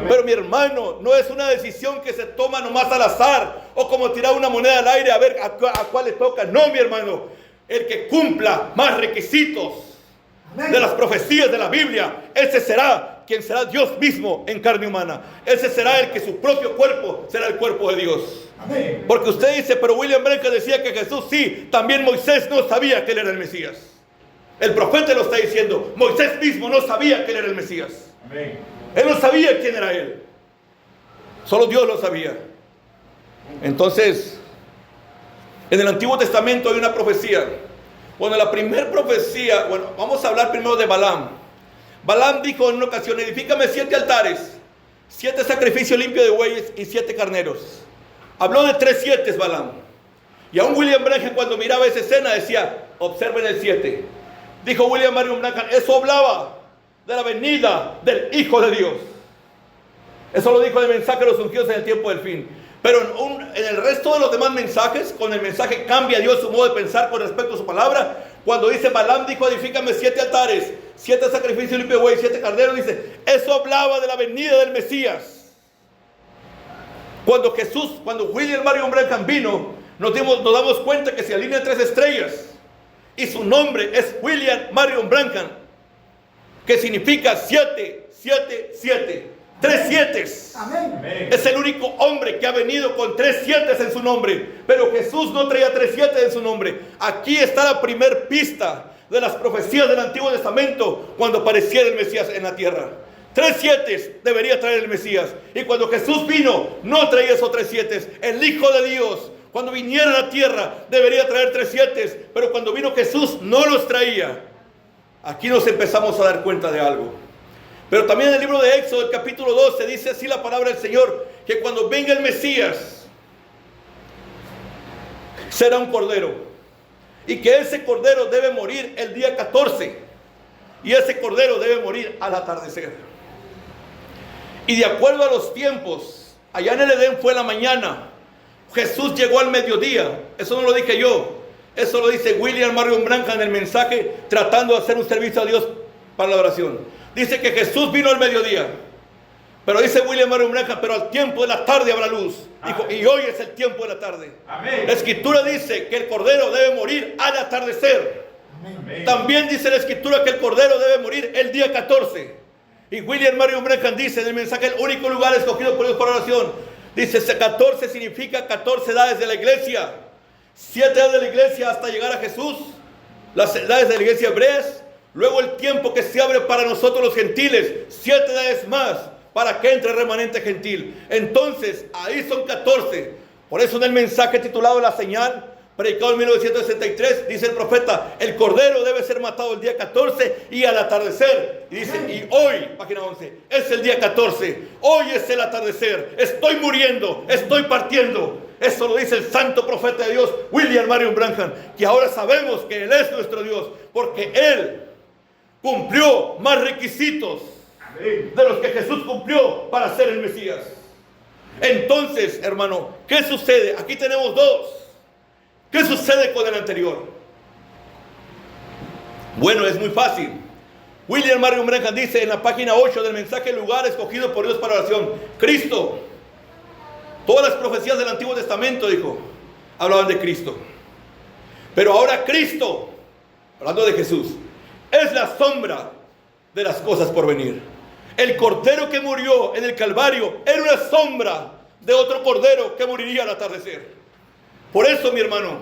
Pero mi hermano, no es una decisión que se toma nomás al azar, o como tirar una moneda al aire a ver a cuál le toca. No, mi hermano. El que cumpla más requisitos de las profecías de la Biblia, ese será quien será Dios mismo en carne humana. Ese será el que su propio cuerpo será el cuerpo de Dios. Amén. Porque usted dice, pero William Branham decía que Jesús sí, también Moisés no sabía que él era el Mesías. El profeta lo está diciendo, Moisés mismo no sabía que él era el Mesías. Amén. Él no sabía quién era él. Solo Dios lo sabía. Entonces, en el Antiguo Testamento hay una profecía. Bueno, la primera profecía, vamos a hablar primero de Balaam. Balaam dijo en una ocasión, edifícame 7 altares, 7 sacrificios limpios de bueyes y 7 carneros. Habló de 3 7 Balaam. Y aún William Branham, cuando miraba esa escena, decía, observen el 7. Dijo William Marion Branham, eso hablaba de la venida del Hijo de Dios. Eso lo dijo el mensaje de los ungidos en el tiempo del fin. Pero en el resto de los demás mensajes, con el mensaje cambia Dios su modo de pensar con respecto a su palabra. Cuando dice Balaam dijo, edifícame 7 altares, 7 sacrificios limpios de buey, 7 carneros, dice, eso hablaba de la venida del Mesías. Cuando William Marion Branham vino, nos damos cuenta que se alinean 3 estrellas. Y su nombre es William Marion Branham, que significa 7, 7, 7. 3 7. Amén. Es el único hombre que ha venido con 3 7 en su nombre. Pero Jesús no traía 3 7 en su nombre. Aquí está la primer pista de las profecías del Antiguo Testamento cuando apareciera el Mesías en la tierra. 3 7 debería traer el Mesías. Y cuando Jesús vino, no traía esos 3 7. El Hijo de Dios, cuando viniera a la tierra, debería traer 3 7. Pero cuando vino Jesús, no los traía. Aquí nos empezamos a dar cuenta de algo. Pero también en el libro de Éxodo, el capítulo 12, dice así la palabra del Señor, que cuando venga el Mesías, será un cordero. Y que ese cordero debe morir el día 14. Y ese cordero debe morir al atardecer. Y de acuerdo a los tiempos, allá en el Edén fue la mañana. Jesús llegó al mediodía. Eso no lo dije yo. Eso lo dice William Marion Branham en el mensaje, tratando de hacer un servicio a Dios para la oración. Dice que Jesús vino al mediodía. Pero dice William Marion Branham, pero al tiempo de la tarde habrá luz. Dijo, y hoy es el tiempo de la tarde. Amén. La Escritura dice que el cordero debe morir al atardecer. Amén. También dice la Escritura que el cordero debe morir el día 14. Y William Marion Branham dice en el mensaje, el único lugar escogido por Dios para oración, dice, 14 significa 14 edades de la iglesia. 7 edades de la iglesia hasta llegar a Jesús. Las edades de la iglesia hebreas. Luego el tiempo que se abre para nosotros los gentiles, 7 edades más para que entre el remanente gentil. Entonces, ahí son 14. Por eso en el mensaje titulado La Señal, predicado en 1963, dice el profeta, el cordero debe ser matado el día 14 y al atardecer. Y dice, y hoy, página 11, es el día 14. Hoy es el atardecer. Estoy muriendo, estoy partiendo. Eso lo dice el santo profeta de Dios, William Marion Branham, que ahora sabemos que Él es nuestro Dios, porque Él cumplió más requisitos de los que Jesús cumplió para ser el Mesías. Entonces, hermano, ¿qué sucede? Aquí tenemos dos. ¿Qué sucede con el anterior? Bueno, es muy fácil. William Marion Branham dice en la página 8 del mensaje, lugar escogido por Dios para oración, Cristo. Todas las profecías del Antiguo Testamento, dijo, hablaban de Cristo. Pero ahora Cristo, hablando de Jesús, es la sombra de las cosas por venir. El cordero que murió en el Calvario era una sombra de otro cordero que moriría al atardecer. Por eso, mi hermano,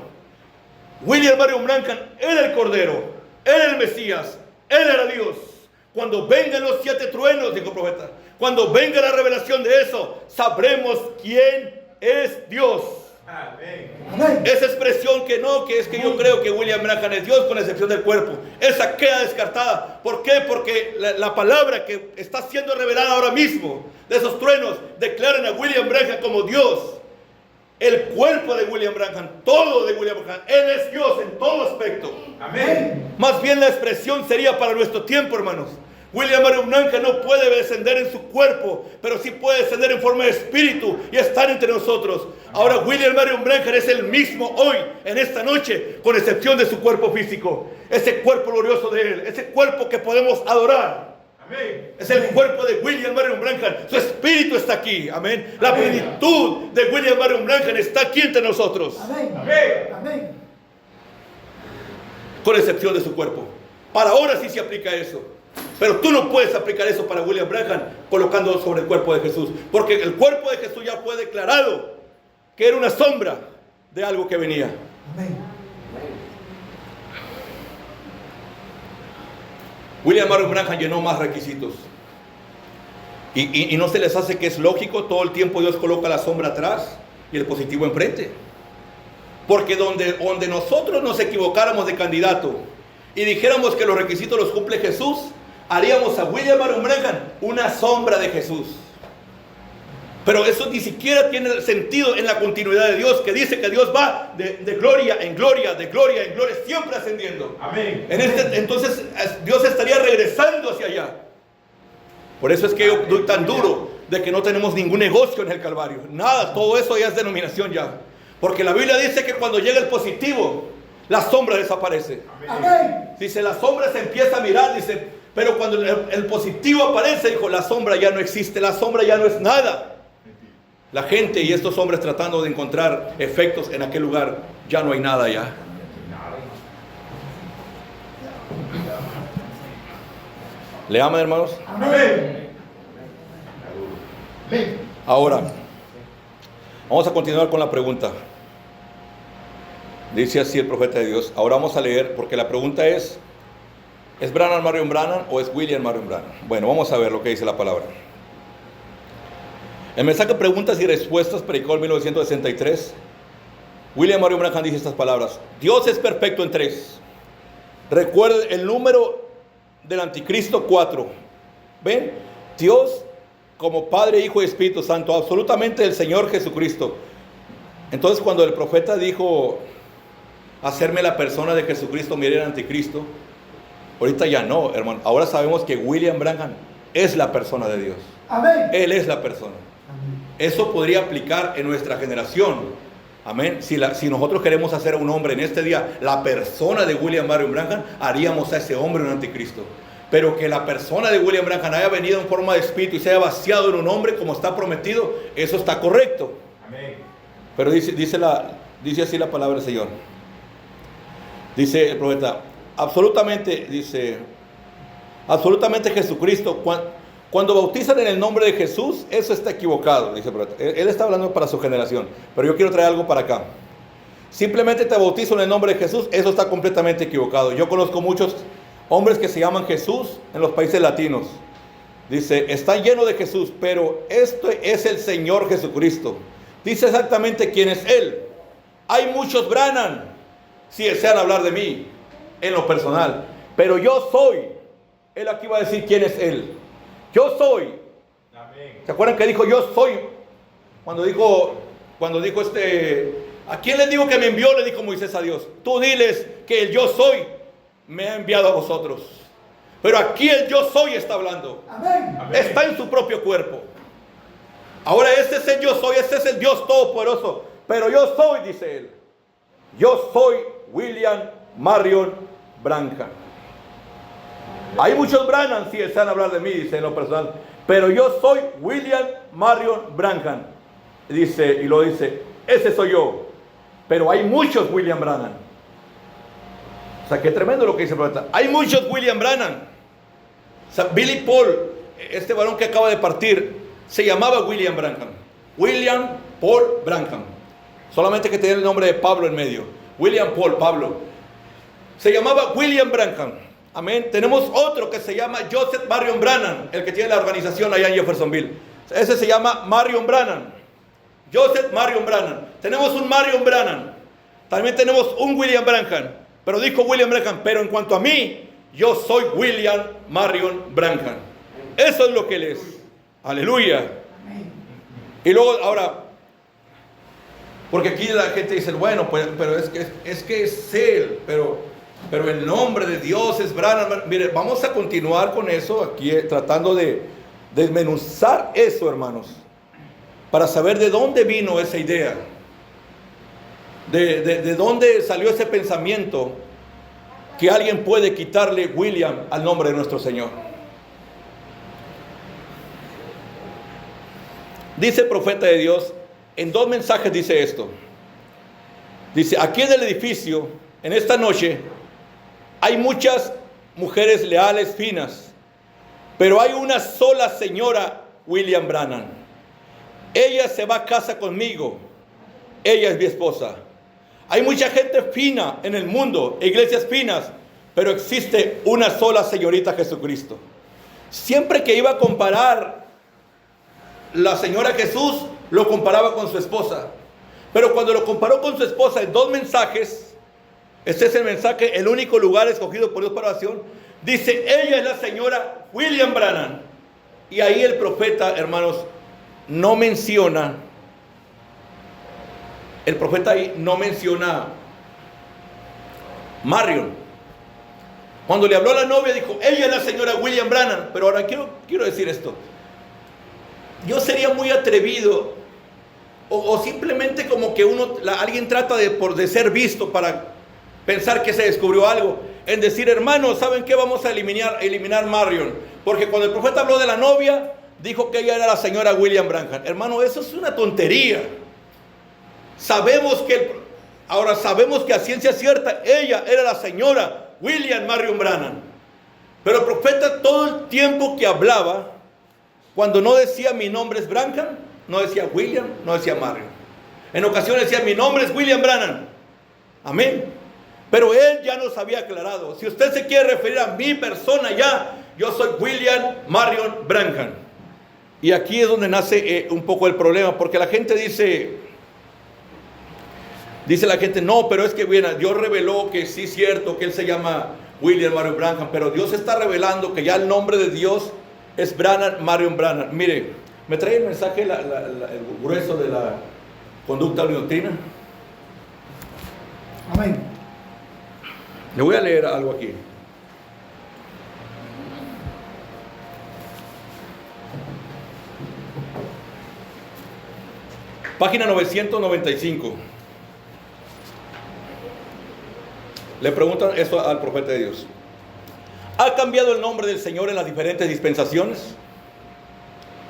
William Marion Branham era el cordero, era el Mesías, él era Dios. Cuando vengan los 7 truenos, dijo el profeta, cuando venga la revelación de eso, sabremos quién es Dios. Amén. Esa expresión que es que yo creo que William Branham es Dios con excepción del cuerpo, esa queda descartada. ¿Por qué? Porque la palabra que está siendo revelada ahora mismo de esos truenos declaran a William Branham como Dios. el cuerpo de William Branham, todo de William Branham. Él es Dios en todo aspecto. Amén. Más bien la expresión sería para nuestro tiempo, hermanos. William Marion Branham no puede descender en su cuerpo, pero sí puede descender en forma de espíritu y estar entre nosotros. Ahora William Marion Branham es el mismo hoy, en esta noche, con excepción de su cuerpo físico. Ese cuerpo glorioso de él, ese cuerpo que podemos adorar. Amén. Es el cuerpo de William Marion Branham. Su espíritu está aquí. Amén. La plenitud de William Marion Branham está aquí entre nosotros. Amén. Amén. Amén. Con excepción de su cuerpo. Para ahora sí se aplica eso. Pero tú no puedes aplicar eso para William Branham colocándolo sobre el cuerpo de Jesús. Porque el cuerpo de Jesús ya fue declarado que era una sombra de algo que venía. Amén. William Marion Branham llenó más requisitos. Y no se les hace que es lógico, todo el tiempo Dios coloca la sombra atrás y el positivo enfrente. Porque donde nosotros nos equivocáramos de candidato y dijéramos que los requisitos los cumple Jesús, haríamos a William Marion Branham una sombra de Jesús. Pero eso ni siquiera tiene sentido en la continuidad de Dios, que dice que Dios va de gloria en gloria, de gloria en gloria, siempre ascendiendo. Amén. Entonces Dios estaría regresando hacia allá. Por eso es que yo doy tan duro de que no tenemos ningún negocio en el Calvario. Nada, todo eso ya es denominación ya. Porque la Biblia dice que cuando llega el positivo, la sombra desaparece. Amén. Dice, la sombra se empieza a mirar, dice, pero cuando el positivo aparece, dijo, la sombra ya no existe, la sombra ya no es nada. La gente y estos hombres tratando de encontrar efectos en aquel lugar, ya no hay nada ya. ¿Le aman, hermanos? Amén. Ahora, vamos a continuar con la pregunta. Dice así el profeta de Dios. Ahora vamos a leer, porque la pregunta ¿es Branham Marion Branham o es William Marion Branham? Bueno, vamos a ver lo que dice la palabra. El mensaje Preguntas y Respuestas, predicó en 1963. William Marion Branham dice estas palabras: Dios es perfecto en tres. Recuerden el número del anticristo 4. ¿Ven? Dios como Padre, Hijo y Espíritu Santo, absolutamente el Señor Jesucristo. Entonces cuando el profeta dijo hacerme la persona de Jesucristo, mire el anticristo, ahorita ya no, hermano. Ahora sabemos que William Branham es la persona de Dios. Amén. Él es la persona. Eso podría aplicar en nuestra generación. Amén. Si nosotros queremos hacer a un hombre en este día la persona de William Marion Branham, haríamos a ese hombre un anticristo. Pero que la persona de William Branham haya venido en forma de espíritu y se haya vaciado en un hombre como está prometido, eso está correcto. Amén. Pero dice así la palabra del Señor. Dice el profeta, absolutamente Jesucristo, cuando bautizan en el nombre de Jesús, eso está equivocado, dice el profeta. Él está hablando para su generación, pero yo quiero traer algo para acá. Simplemente te bautizo en el nombre de Jesús, eso está completamente equivocado. Yo conozco muchos hombres que se llaman Jesús en los países latinos. Dice, está lleno de Jesús, pero este es el Señor Jesucristo. Dice exactamente quién es Él. Hay muchos Branham, si desean hablar de mí, en lo personal. Pero yo soy. Él aquí va a decir quién es Él. Yo soy. Amén. ¿Se acuerdan que dijo yo soy? Cuando dijo ¿a quién les digo que me envió? Le dijo Moisés a Dios. Tú diles que el yo soy me ha enviado a vosotros. Pero aquí el yo soy está hablando. Amén. Amén. Está en su propio cuerpo. Ahora este es el yo soy, este es el Dios todopoderoso. Pero yo soy, dice él. Yo soy William Marion Branham. Hay muchos Branham, si desean hablar de mí, dice en lo personal. Pero yo soy William Marion Branham. Dice, y lo dice, ese soy yo. Pero hay muchos William Branham. O sea, qué tremendo lo que dice el profeta. Hay muchos William Branham. O sea, Billy Paul, este varón que acaba de partir, se llamaba William Branham. William Paul Branham. Solamente que tenía el nombre de Pablo en medio. William Paul, Pablo. Se llamaba William Branham. Amén. Tenemos otro que se llama Joseph Marion Branham, el que tiene la organización allá en Jeffersonville. Ese se llama Marion Branham. Joseph Marion Branham. Tenemos un Marion Branham. También tenemos un William Branham. Pero dijo William Branham, pero en cuanto a mí, yo soy William Marion Branham. Eso es lo que él es. Aleluya. Y luego, ahora, Porque aquí la gente dice, bueno, pues, pero es que es él, pero el nombre de Dios es Branham. Mire, vamos a continuar con eso aquí, tratando de desmenuzar eso, hermanos, para saber de dónde vino esa idea, de dónde salió ese pensamiento que alguien puede quitarle William al nombre de nuestro Señor. Dice el profeta de Dios, en 2 mensajes dice esto. Dice, aquí en el edificio, en esta noche, hay muchas mujeres leales, finas, pero hay una sola señora William Branham. Ella se va a casa conmigo. Ella es mi esposa. Hay mucha gente fina en el mundo, iglesias finas, pero existe una sola señorita Jesucristo. Siempre que iba a comparar la señora Jesús, lo comparaba con su esposa. Pero cuando lo comparó con su esposa en 2 mensajes, este es el mensaje, el único lugar escogido por Dios para oración, dice, ella es la señora William Branham. Y ahí el profeta, hermanos, no menciona, el profeta ahí no menciona Marion. Cuando le habló a la novia, dijo, ella es la señora William Branham. Pero ahora quiero decir esto. Yo sería muy atrevido, o simplemente como que alguien trata de ser visto para pensar que se descubrió algo, en decir, hermanos, ¿saben qué? Vamos a eliminar Marion, porque cuando el profeta habló de la novia, dijo que ella era la señora William Branham. Hermano, eso es una tontería. Sabemos que a ciencia cierta ella era la señora William Marion Branham. Pero el profeta todo el tiempo que hablaba, cuando no decía mi nombre es Branham, no decía William, no decía Marion. En ocasiones decía mi nombre es William Branham. Amén. Pero él ya nos había aclarado. Si usted se quiere referir a mi persona ya, yo soy William Marion Branham. Y aquí es donde nace un poco el problema, porque la gente dice la gente, no, pero es que bien, Dios reveló que sí es cierto que él se llama William Marion Branham, pero Dios está revelando que ya el nombre de Dios es Branham Marion Branham. Mire, ¿me trae el mensaje, el grueso de la conducta de la doctrina? Amén. Le voy a leer algo aquí. Página 995. Le preguntan esto al profeta de Dios. ¿Ha cambiado el nombre del Señor en las diferentes dispensaciones?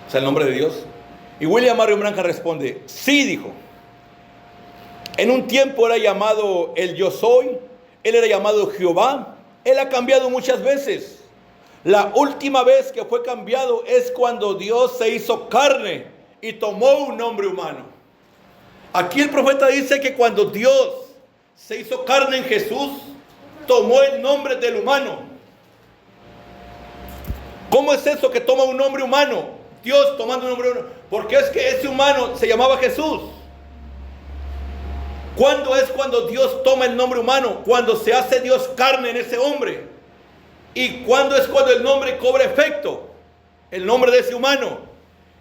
O sea, el nombre de Dios. Y William Marion Branham responde, sí, dijo. En un tiempo era llamado el Yo Soy, él era llamado Jehová, él ha cambiado muchas veces. La última vez que fue cambiado es cuando Dios se hizo carne y tomó un nombre humano. Aquí el profeta dice que cuando Dios se hizo carne en Jesús, tomó el nombre del humano. ¿Cómo es eso que toma un nombre humano? Dios tomando un nombre humano. Porque es que ese humano se llamaba Jesús. ¿Cuándo es cuando Dios toma el nombre humano? Cuando se hace Dios carne en ese hombre. ¿Y cuándo es cuando el nombre cobra efecto? El nombre de ese humano.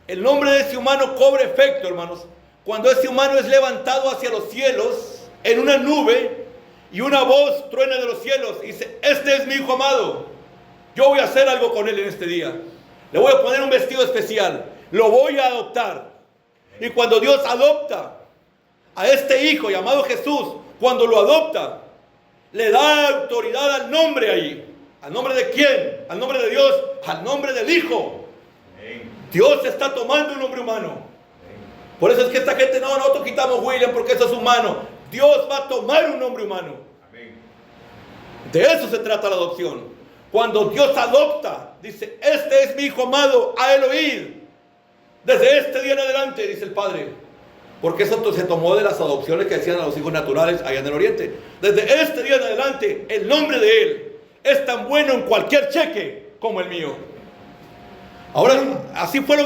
El nombre de ese humano cobra efecto, hermanos, cuando ese humano es levantado hacia los cielos en una nube y una voz truena de los cielos y dice, este es mi hijo amado, yo voy a hacer algo con él en este día, le voy a poner un vestido especial, lo voy a adoptar. Y cuando Dios adopta a este hijo llamado Jesús, cuando lo adopta, le da autoridad al nombre ahí. ¿Al nombre de quién? Al nombre de Dios, al nombre del Hijo. Dios está tomando un nombre humano. Por eso es que esta gente, no, nosotros quitamos William porque eso es humano. Dios va a tomar un nombre humano. De eso se trata la adopción. Cuando Dios adopta, dice, este es mi hijo amado, a él oíd. Desde este día en adelante, dice el Padre. Porque eso se tomó de las adopciones que hacían a los hijos naturales allá en el oriente. Desde este día en adelante, el nombre de él es tan bueno en cualquier cheque como el mío. Ahora,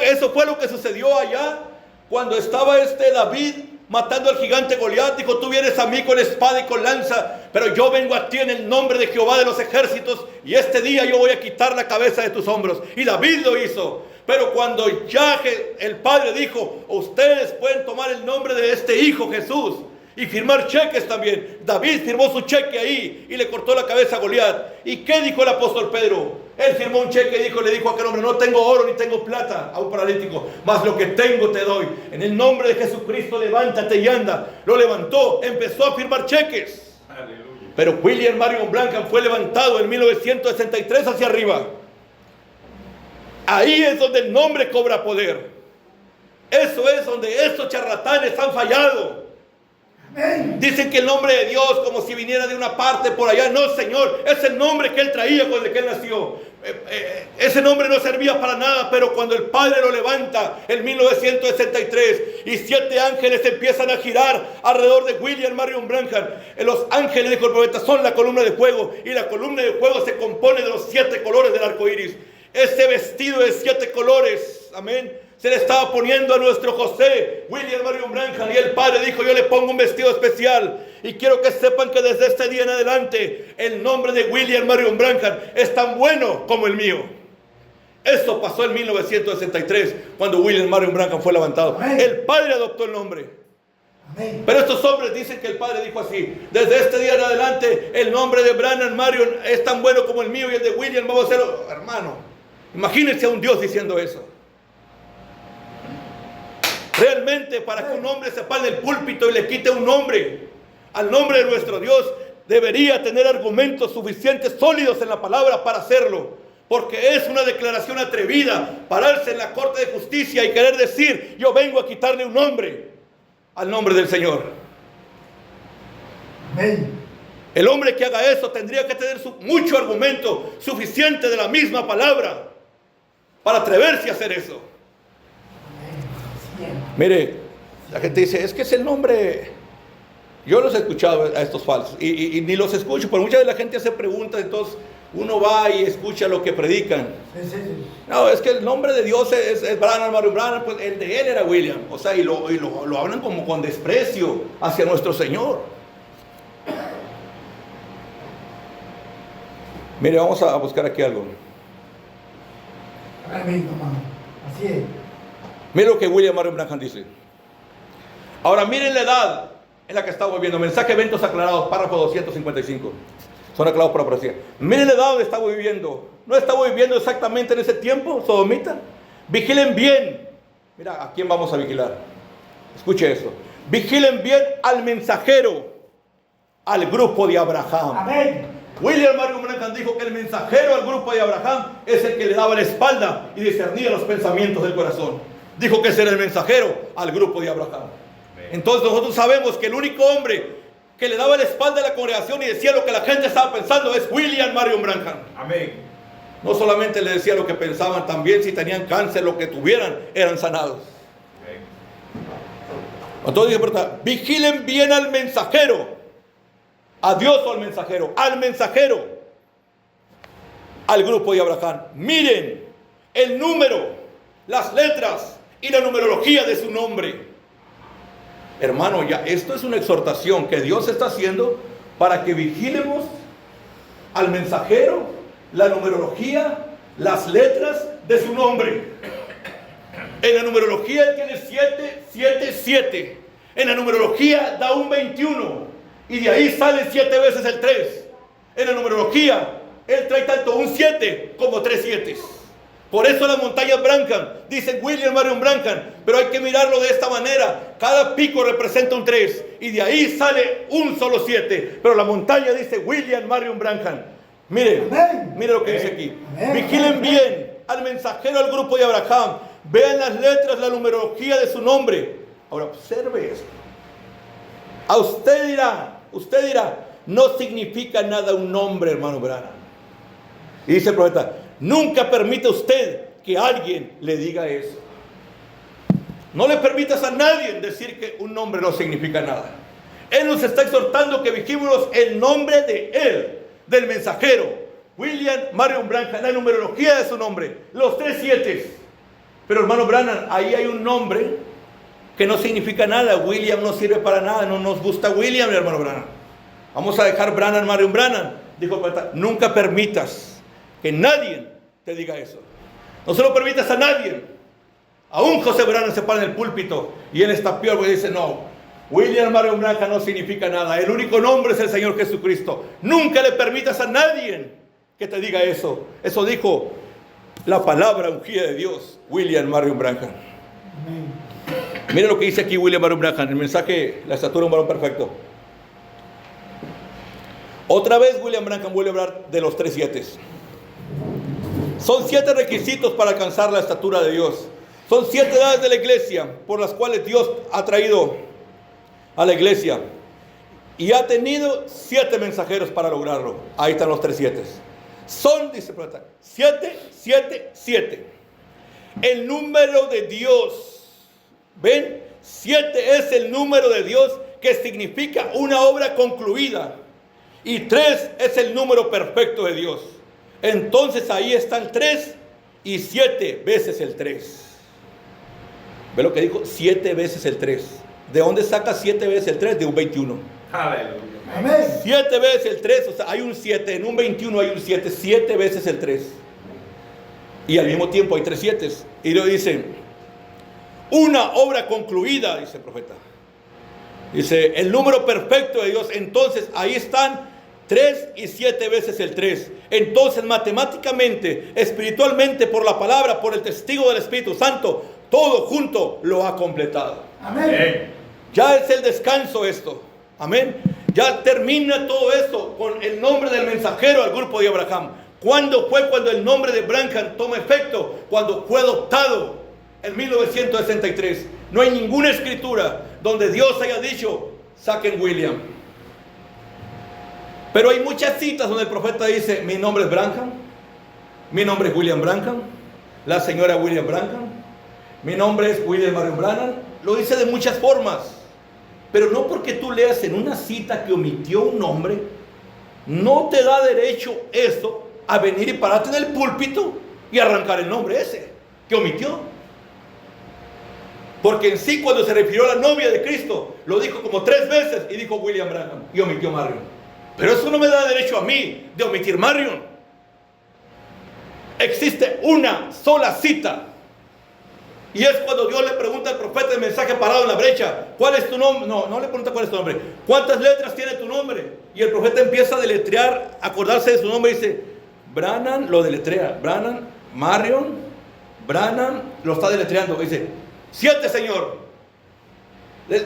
eso fue lo que sucedió allá cuando estaba David matando al gigante Goliat. Dijo, tú vienes a mí con espada y con lanza, pero yo vengo a ti en el nombre de Jehová de los ejércitos, y este día yo voy a quitar la cabeza de tus hombros. Y David lo hizo. Pero cuando ya el Padre dijo, ustedes pueden tomar el nombre de este hijo Jesús y firmar cheques también. David firmó su cheque ahí y le cortó la cabeza a Goliat. ¿Y qué dijo el apóstol Pedro? Él firmó un cheque y le dijo a aquel hombre, no tengo oro ni tengo plata, a un paralítico, mas lo que tengo te doy. En el nombre de Jesucristo, levántate y anda. Lo levantó, empezó a firmar cheques. Aleluya. Pero William Marion Branham fue levantado en 1963 hacia arriba. Ahí es donde el nombre cobra poder. Eso es donde estos charlatanes han fallado. Dicen que el nombre de Dios como si viniera de una parte por allá. No, Señor, es el nombre que Él traía cuando Él nació. Ese nombre no servía para nada, pero cuando el Padre lo levanta en 1963 y 7 ángeles empiezan a girar alrededor de William Marion Branham, los ángeles, dijo el profeta, son la columna de fuego, y la columna de fuego se compone de los 7 colores del arco iris. Ese vestido de 7 colores, amén, se le estaba poniendo a nuestro José, William Marion Branham, y el Padre dijo, yo le pongo un vestido especial, y quiero que sepan que desde este día en adelante, el nombre de William Marion Branham es tan bueno como el mío. Eso pasó en 1963, cuando William Marion Branham fue levantado. Amén. El Padre adoptó el nombre. Amén. Pero estos hombres dicen que el Padre dijo así, desde este día en adelante, el nombre de Branham Marion es tan bueno como el mío, y el de William vamos a hacerlo. Hermano, imagínense a un Dios diciendo eso. Realmente, para que un hombre se pare en el púlpito y le quite un nombre al nombre de nuestro Dios, debería tener argumentos suficientes, sólidos en la palabra para hacerlo. Porque es una declaración atrevida pararse en la corte de justicia y querer decir, yo vengo a quitarle un nombre al nombre del Señor. Amén. El hombre que haga eso tendría que tener mucho argumento suficiente de la misma palabra para atreverse a hacer eso. Mire, la gente dice, es que es el nombre. Yo los he escuchado a estos falsos y ni los escucho, porque mucha de la gente hace preguntas, entonces uno va y escucha lo que predican. No, es que el nombre de Dios es Branham Marion Branham, pues el de él era William. O sea, y lo hablan como con desprecio hacia nuestro Señor. Mire, vamos a buscar aquí algo. Así es. Mire lo que William Marion Branham dice. Ahora miren la edad en la que estamos viviendo. Mensaje Eventos Aclarados, párrafo 255. Son aclarados por la profecía. Miren la edad donde estamos viviendo. No estamos viviendo exactamente en ese tiempo, sodomita. Vigilen bien. Mira, ¿a quién vamos a vigilar? Escuche eso. Vigilen bien al mensajero, al grupo de Abraham. Amén. William Marion Branham dijo que el mensajero al grupo de Abraham es el que le daba la espalda y discernía los pensamientos del corazón. Dijo que ese era el mensajero al grupo de Abraham. Entonces nosotros sabemos que el único hombre que le daba la espalda a la congregación y decía lo que la gente estaba pensando es William Marion Branham. Amén. No solamente le decía lo que pensaban, también si tenían cáncer, lo que tuvieran, eran sanados. Amén. Entonces dice, vigilen bien al mensajero. A Dios o al mensajero. Al mensajero. Al grupo de Abraham. Miren el número, las letras y la numerología de su nombre. Hermano, ya esto es una exhortación que Dios está haciendo para que vigilemos al mensajero, la numerología, las letras de su nombre. En la numerología él tiene 7, 7, 7. En la numerología da un 21 y de ahí sale 7 veces el 3. En la numerología él trae tanto un 7 como 3 7. Por eso las montañas Branham, dice William Marion Branham, pero hay que mirarlo de esta manera. Cada pico representa un 3 y de ahí sale un solo 7. Pero la montaña dice William Marion Branham. Mire, mire lo que dice aquí. Vigilen bien al mensajero, al grupo de Abraham. Vean las letras, la numerología de su nombre. Ahora observe esto. A usted dirá, no significa nada un nombre, hermano Branham. Y dice el profeta, nunca permita usted que alguien le diga eso. No le permitas a nadie decir que un nombre no significa nada. Él nos está exhortando que vigilemos el nombre de él, del mensajero, William Marion Branham, la numerología de su nombre, los 3 7. Pero hermano Branham, ahí hay un nombre que no significa nada. William no sirve para nada, no nos gusta William, hermano Branham. Vamos a dejar Branham Marion Branham. Dijo el profeta, nunca permitas que nadie te diga eso. No se lo permitas a nadie. Aún José Branham se para en el púlpito y él está peor porque dice, no, William Marion Branham no significa nada. El único nombre es el Señor Jesucristo. Nunca le permitas a nadie que te diga eso. Eso dijo la palabra ungida de Dios, William Marion Branham. Mira lo que dice aquí William Marion Branham, el mensaje, la estatura de un varón perfecto. Otra vez William Branham vuelve a hablar de los 3 7. Son 7 requisitos para alcanzar la estatura de Dios. Son 7 edades de la iglesia por las cuales Dios ha traído a la iglesia. Y ha tenido 7 mensajeros para lograrlo. Ahí están los 3 7. Son, dice el profeta, 7, 7, 7. El número de Dios. ¿Ven? 7 es el número de Dios que significa una obra concluida. Y 3 es el número perfecto de Dios. Entonces ahí están 3 y 7 veces el 3. ¿Ve lo que dijo? 7 veces el 3. ¿De dónde saca 7 veces el 3? De un 21. Aleluya. Amén. 7 veces el 3, o sea, hay un 7. En un 21 hay un 7. 7 veces el 3. Y al mismo tiempo hay 3 7. Y luego dice, una obra concluida, dice el profeta. Dice, el número perfecto de Dios. Entonces ahí están 3 y 7 veces el 3. Entonces matemáticamente, espiritualmente, por la palabra, por el testigo del Espíritu Santo, todo junto lo ha completado. Amén. Ya es el descanso esto. Amén. Ya termina todo esto con el nombre del mensajero al grupo de Abraham. ¿Cuándo fue cuando el nombre de Branham toma efecto? Cuando fue adoptado en 1963. No hay ninguna escritura donde Dios haya dicho, saquen William. Pero hay muchas citas donde el profeta dice, mi nombre es Branham, mi nombre es William Branham, la señora William Branham, mi nombre es William Marion Branham. Lo dice de muchas formas. Pero no porque tú leas en una cita que omitió un nombre, no te da derecho eso a venir y pararte en el púlpito y arrancar el nombre ese que omitió. Porque en sí, cuando se refirió a la novia de Cristo, lo dijo como 3 veces y dijo William Branham y omitió Marion. Pero eso no me da derecho a mí de omitir Marion. Existe una sola cita. Y es cuando Dios le pregunta al profeta el mensaje parado en la brecha, ¿cuál es tu nombre? No le pregunta cuál es tu nombre. ¿Cuántas letras tiene tu nombre? Y el profeta empieza a deletrear, a acordarse de su nombre y dice, Branham, lo deletrea. Branham, Marion, Branham, lo está deletreando. Dice, 7, Señor.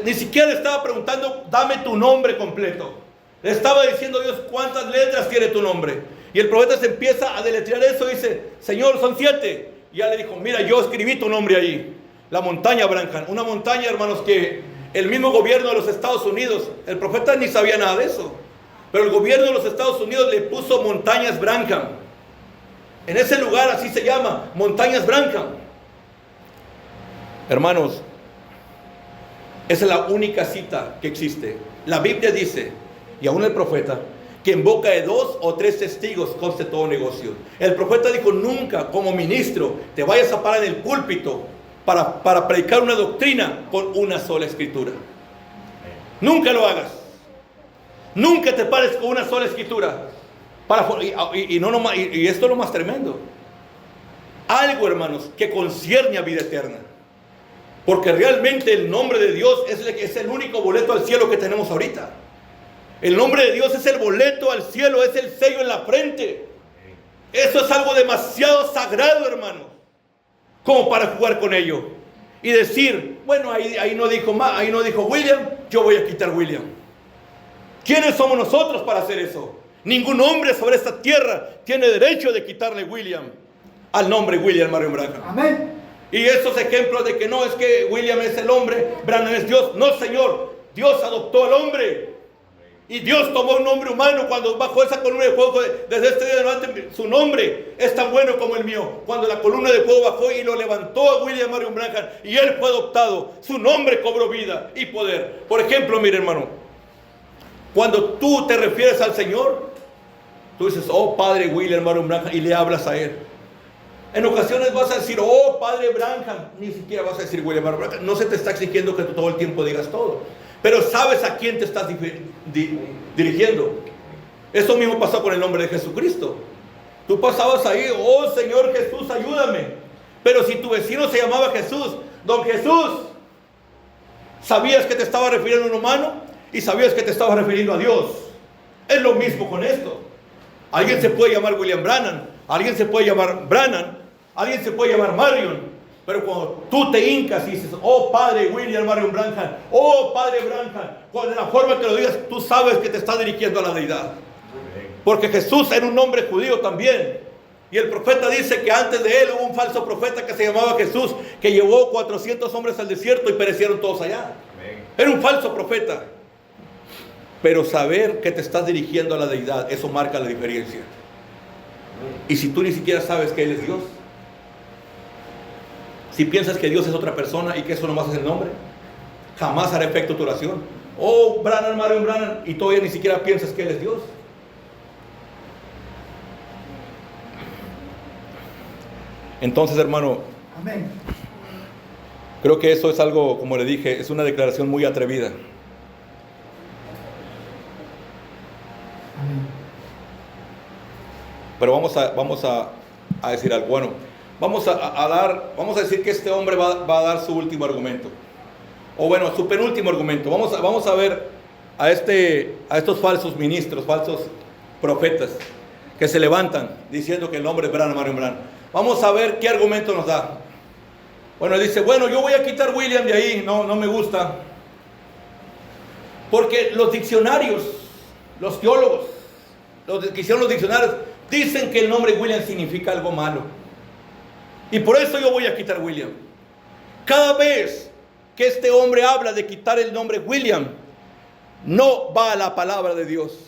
Ni siquiera le estaba preguntando, dame tu nombre completo. Le estaba diciendo a Dios, ¿cuántas letras tiene tu nombre? Y el profeta se empieza a deletrear eso y dice, Señor, son 7. Y ya le dijo, mira, yo escribí tu nombre ahí. La montaña Branham. Una montaña, hermanos, que el mismo gobierno de los Estados Unidos, el profeta ni sabía nada de eso, pero el gobierno de los Estados Unidos le puso montañas Branham. En ese lugar así se llama, montañas Branham. Hermanos, esa es la única cita que existe. La Biblia dice, y aún el profeta, que en boca de 2 o 3 testigos conste todo negocio. El profeta dijo, nunca como ministro te vayas a parar en el púlpito para predicar una doctrina con una sola escritura. Nunca lo hagas. Nunca te pares con una sola escritura. Y esto es lo más tremendo. Algo, hermanos, que concierne a vida eterna. Porque realmente el nombre de Dios es el único boleto al cielo que tenemos ahorita. El nombre de Dios es el boleto al cielo, es el sello en la frente. Eso es algo demasiado sagrado, hermano, como para jugar con ello y decir, bueno, ahí no dijo William, yo voy a quitar William. ¿Quiénes somos nosotros para hacer eso? Ningún hombre sobre esta tierra tiene derecho de quitarle William al nombre William Marion Branham. Amén. Y esos ejemplos de que no es que William es el hombre, Branham es Dios. No, Señor, Dios adoptó al hombre. Y Dios tomó un nombre humano cuando bajó esa columna de fuego. Desde este día en adelante su nombre es tan bueno como el mío. Cuando la columna de fuego bajó y lo levantó a William Marion Branham y él fue adoptado, su nombre cobró vida y poder. Por ejemplo, mire, hermano, cuando tú te refieres al Señor, tú dices, oh Padre William Marion Branham, y le hablas a él. En ocasiones vas a decir, oh Padre Branham, ni siquiera vas a decir William Marion Branham. No se te está exigiendo que tú todo el tiempo digas todo, pero sabes a quién te estás dirigiendo. Eso mismo pasó con el nombre de Jesucristo. Tú pasabas ahí, oh Señor Jesús, ayúdame. Pero si tu vecino se llamaba Jesús, don Jesús, sabías que te estaba refiriendo a un humano y sabías que te estaba refiriendo a Dios. Es lo mismo con esto. Alguien se puede llamar William Branham, alguien se puede llamar Branham, alguien se puede llamar Marion, pero cuando tú te hincas y dices, oh Padre William Marion Branham, oh Padre Branham, de la forma que lo digas, tú sabes que te está dirigiendo a la deidad. Porque Jesús era un nombre judío también. Y el profeta dice que antes de él hubo un falso profeta que se llamaba Jesús, que llevó 400 hombres al desierto y perecieron todos allá. Era un falso profeta. Pero saber que te estás dirigiendo a la deidad, eso marca la diferencia. Y si tú ni siquiera sabes que Él es Dios, si piensas que Dios es otra persona y que eso nomás es el nombre, jamás hará efecto tu oración. Oh, Branham, Marion Branham, y todavía ni siquiera piensas que Él es Dios. Entonces, hermano, Amén. creo que eso es algo, como le dije, es una declaración muy atrevida. Amén. Pero vamos a decir algo. Bueno, vamos a decir que este hombre va a dar su último argumento. O bueno, su penúltimo argumento. Vamos a ver a estos falsos ministros, falsos profetas que se levantan diciendo que el nombre es Branham Marion Branham. Vamos a ver qué argumento nos da. Bueno, dice, bueno, yo voy a quitar William de ahí, no me gusta. Porque los diccionarios, los teólogos, los que hicieron los diccionarios, dicen que el nombre William significa algo malo. Y por eso yo voy a quitar William. Cada vez que este hombre habla de quitar el nombre William, no va a la palabra de Dios.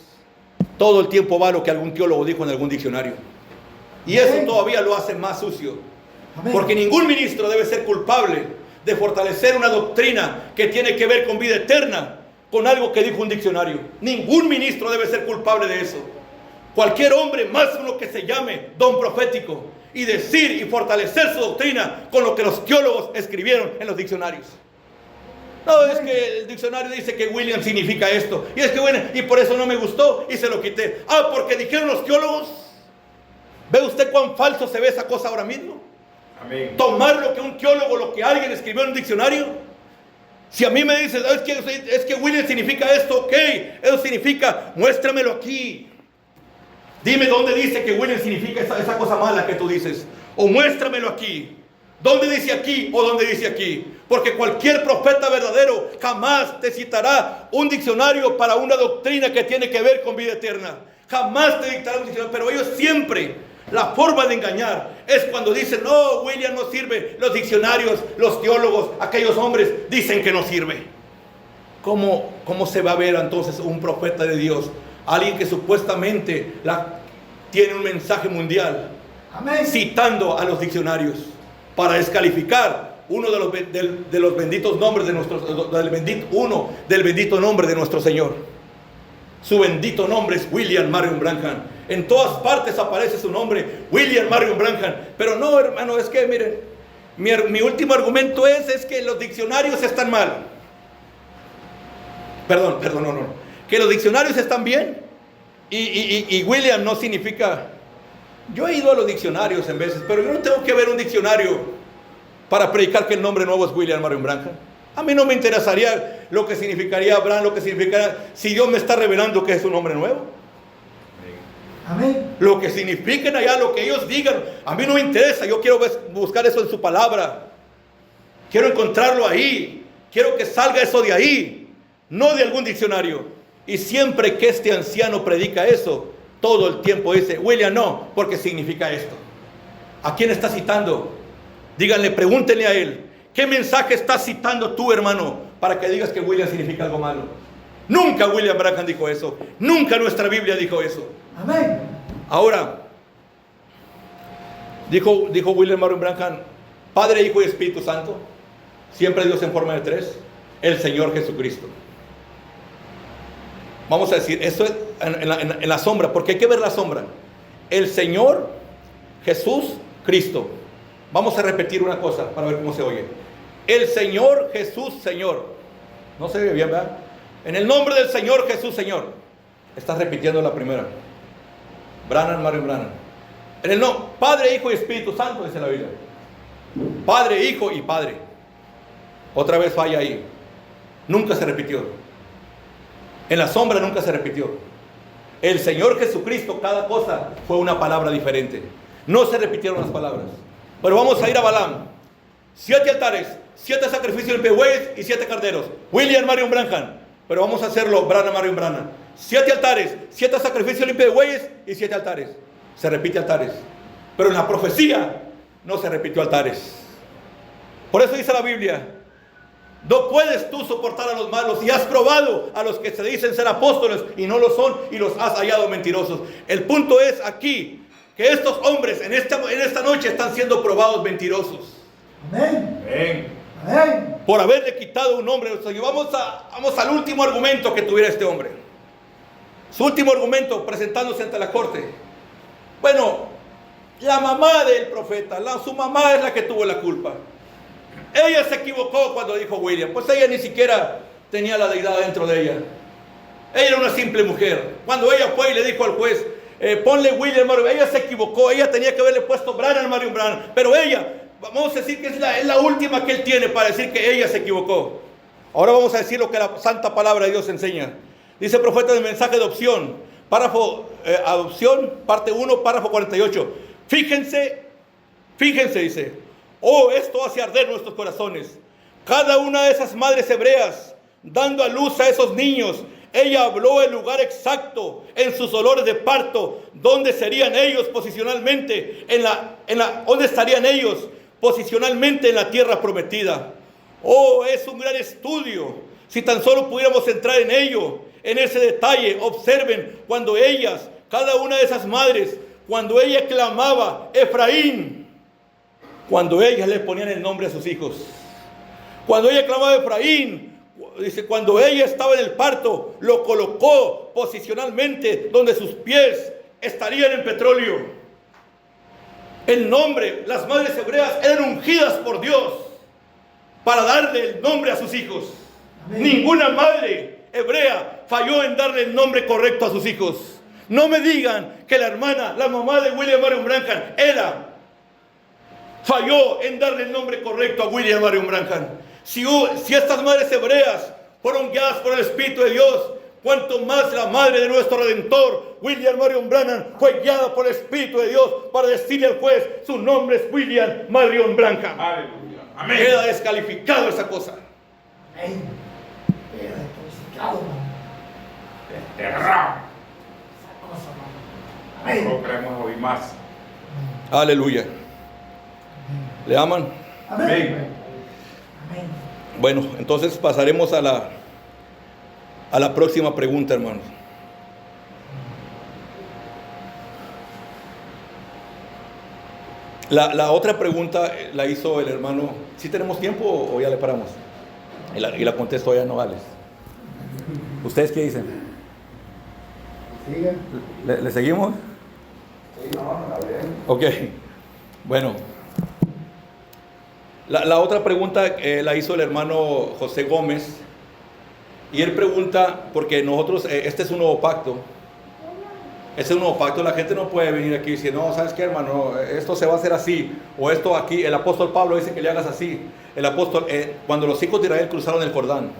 Todo el tiempo va a lo que algún teólogo dijo en algún diccionario. Y eso todavía lo hace más sucio. Amén. Porque ningún ministro debe ser culpable de fortalecer una doctrina que tiene que ver con vida eterna con algo que dijo un diccionario. Ningún ministro debe ser culpable de eso. Cualquier hombre, más uno que se llame don profético, y decir y fortalecer su doctrina con lo que los teólogos escribieron en los diccionarios. No, es que el diccionario dice que William significa esto, y es que bueno, y por eso no me gustó y se lo quité. Ah, porque dijeron los teólogos. ¿Ve usted cuán falso se ve esa cosa ahora mismo? Amén. Tomar lo que un teólogo, lo que alguien escribió en un diccionario. Si a mí me dices, es que William significa esto, ok, eso significa, muéstramelo aquí. Dime dónde dice que William significa esa cosa mala que tú dices. O muéstramelo aquí. ¿Dónde dice aquí o dónde dice aquí? Porque cualquier profeta verdadero jamás te citará un diccionario para una doctrina que tiene que ver con vida eterna. Jamás te dictará un diccionario. Pero ellos siempre, la forma de engañar es cuando dicen, no, William no sirve. Los diccionarios, los teólogos, aquellos hombres dicen que no sirve. ¿Cómo se va a ver entonces un profeta de Dios? Alguien que supuestamente tiene un mensaje mundial. Amén. Citando a los diccionarios para descalificar uno de los benditos nombres de del bendito nombre de nuestro Señor. Su bendito nombre es William Marion Branham. En todas partes aparece su nombre, William Marion Branham. Pero no, hermano, es que miren, mi último argumento es que los diccionarios están mal. Perdón, no. Que los diccionarios están bien y William no significa. Yo he ido a los diccionarios en veces, pero yo no tengo que ver un diccionario para predicar que el nombre nuevo es William Marion Branham. A mí no me interesaría lo que significaría Abraham, lo que significaría, si Dios me está revelando que es un nombre nuevo. Amén. Lo que signifiquen allá, lo que ellos digan, a mí no me interesa. Yo quiero buscar eso en su palabra. Quiero encontrarlo ahí. Quiero que salga eso de ahí, no de algún diccionario. Y siempre que este anciano predica eso, todo el tiempo dice, William no, porque significa esto. ¿A quién está citando? Díganle, pregúntenle a él, ¿qué mensaje estás citando tú, hermano, para que digas que William significa algo malo? Nunca William Branham dijo eso. Nunca nuestra Biblia dijo eso. Amén. Ahora, dijo William Marion Branham, Padre, Hijo y Espíritu Santo, siempre Dios en forma de tres, el Señor Jesucristo. Vamos a decir, eso es en la sombra, porque hay que ver la sombra. El Señor, Jesús, Cristo. Vamos a repetir una cosa para ver cómo se oye. El Señor, Jesús, Señor. No se ve bien, ¿verdad? En el nombre del Señor, Jesús, Señor. Estás repitiendo la primera. Branham, Marion Branham. En el nombre, Padre, Hijo y Espíritu Santo, dice la Biblia. Padre, Hijo y Padre. Otra vez falla ahí. Nunca se repitió. En la sombra nunca se repitió. El Señor Jesucristo, cada cosa fue una palabra diferente. No se repitieron las palabras. Pero vamos a ir a Balaam. 7 altares, 7 sacrificios de bueyes y 7 carneros. William Marion Branham. Pero vamos a hacerlo Branham Marion Branham. 7 altares, 7 sacrificios limpios de bueyes y 7 altares. Se repite altares. Pero en la profecía no se repitió altares. Por eso dice la Biblia: no puedes tú soportar a los malos y has probado a los que se dicen ser apóstoles y no lo son y los has hallado mentirosos. El punto es aquí que estos hombres en esta noche están siendo probados mentirosos. Amén. Amén. Amén. Por haberle quitado un nombre. Vamos al último argumento que tuviera este hombre. Su último argumento presentándose ante la corte. Bueno, la mamá del profeta, su mamá es la que tuvo la culpa. Ella se equivocó cuando dijo William. Pues ella ni siquiera tenía la deidad dentro de ella. Ella era una simple mujer. Cuando ella fue y le dijo al juez, ponle William Marion, ella se equivocó. Ella tenía que haberle puesto Branham Marion Branham. Pero ella, vamos a decir que es la última que él tiene para decir que ella se equivocó. Ahora vamos a decir lo que la santa palabra de Dios enseña. Dice el profeta del mensaje de adopción, párrafo adopción, parte 1, párrafo 48. Fíjense, dice: oh, esto hace arder nuestros corazones. Cada una de esas madres hebreas, dando a luz a esos niños, ella habló el lugar exacto en sus dolores de parto, donde serían ellos posicionalmente, donde estarían ellos posicionalmente en la tierra prometida. Oh, es un gran estudio. Si tan solo pudiéramos entrar en ello, en ese detalle. Observen cuando ellas, cada una de esas madres, cuando ella clamaba Efraín, cuando ellas le ponían el nombre a sus hijos, cuando ella clamaba Efraín, dice, cuando ella estaba en el parto, lo colocó posicionalmente donde sus pies estarían en petróleo. El nombre, las madres hebreas eran ungidas por Dios para darle el nombre a sus hijos. Amén. Ninguna madre hebrea falló en darle el nombre correcto a sus hijos. No me digan que la mamá de William Marion Branham falló en darle el nombre correcto a William Marion Branham. Si estas madres hebreas fueron guiadas por el Espíritu de Dios, cuanto más la madre de nuestro Redentor, William Marion Branham, fue guiada por el Espíritu de Dios para decirle al juez: su nombre es William Marion Branham. Aleluya. Amén. Queda descalificado esa cosa. Amén. Queda descalificado, hermano. Desterrado. Esa cosa, hermano. Amén. No queremos oír más. Aleluya. ¿Le aman? Amén. Amén. Amén. Bueno, entonces pasaremos a la próxima pregunta, hermanos. La otra pregunta la hizo el hermano. ¿Sí tenemos tiempo o ya le paramos? Y la contesto ya, no vale. ¿Ustedes qué dicen? Sigue. ¿Le seguimos? Sí, no, la verdad. Ok. Bueno. La otra pregunta la hizo el hermano José Gómez. Y él pregunta, porque nosotros, este es un nuevo pacto. Este es un nuevo pacto. La gente no puede venir aquí y decir, no, ¿sabes qué, hermano? Esto se va a hacer así. O esto aquí, el apóstol Pablo dice que le hagas así. El apóstol, cuando los hijos de Israel cruzaron el Jordán,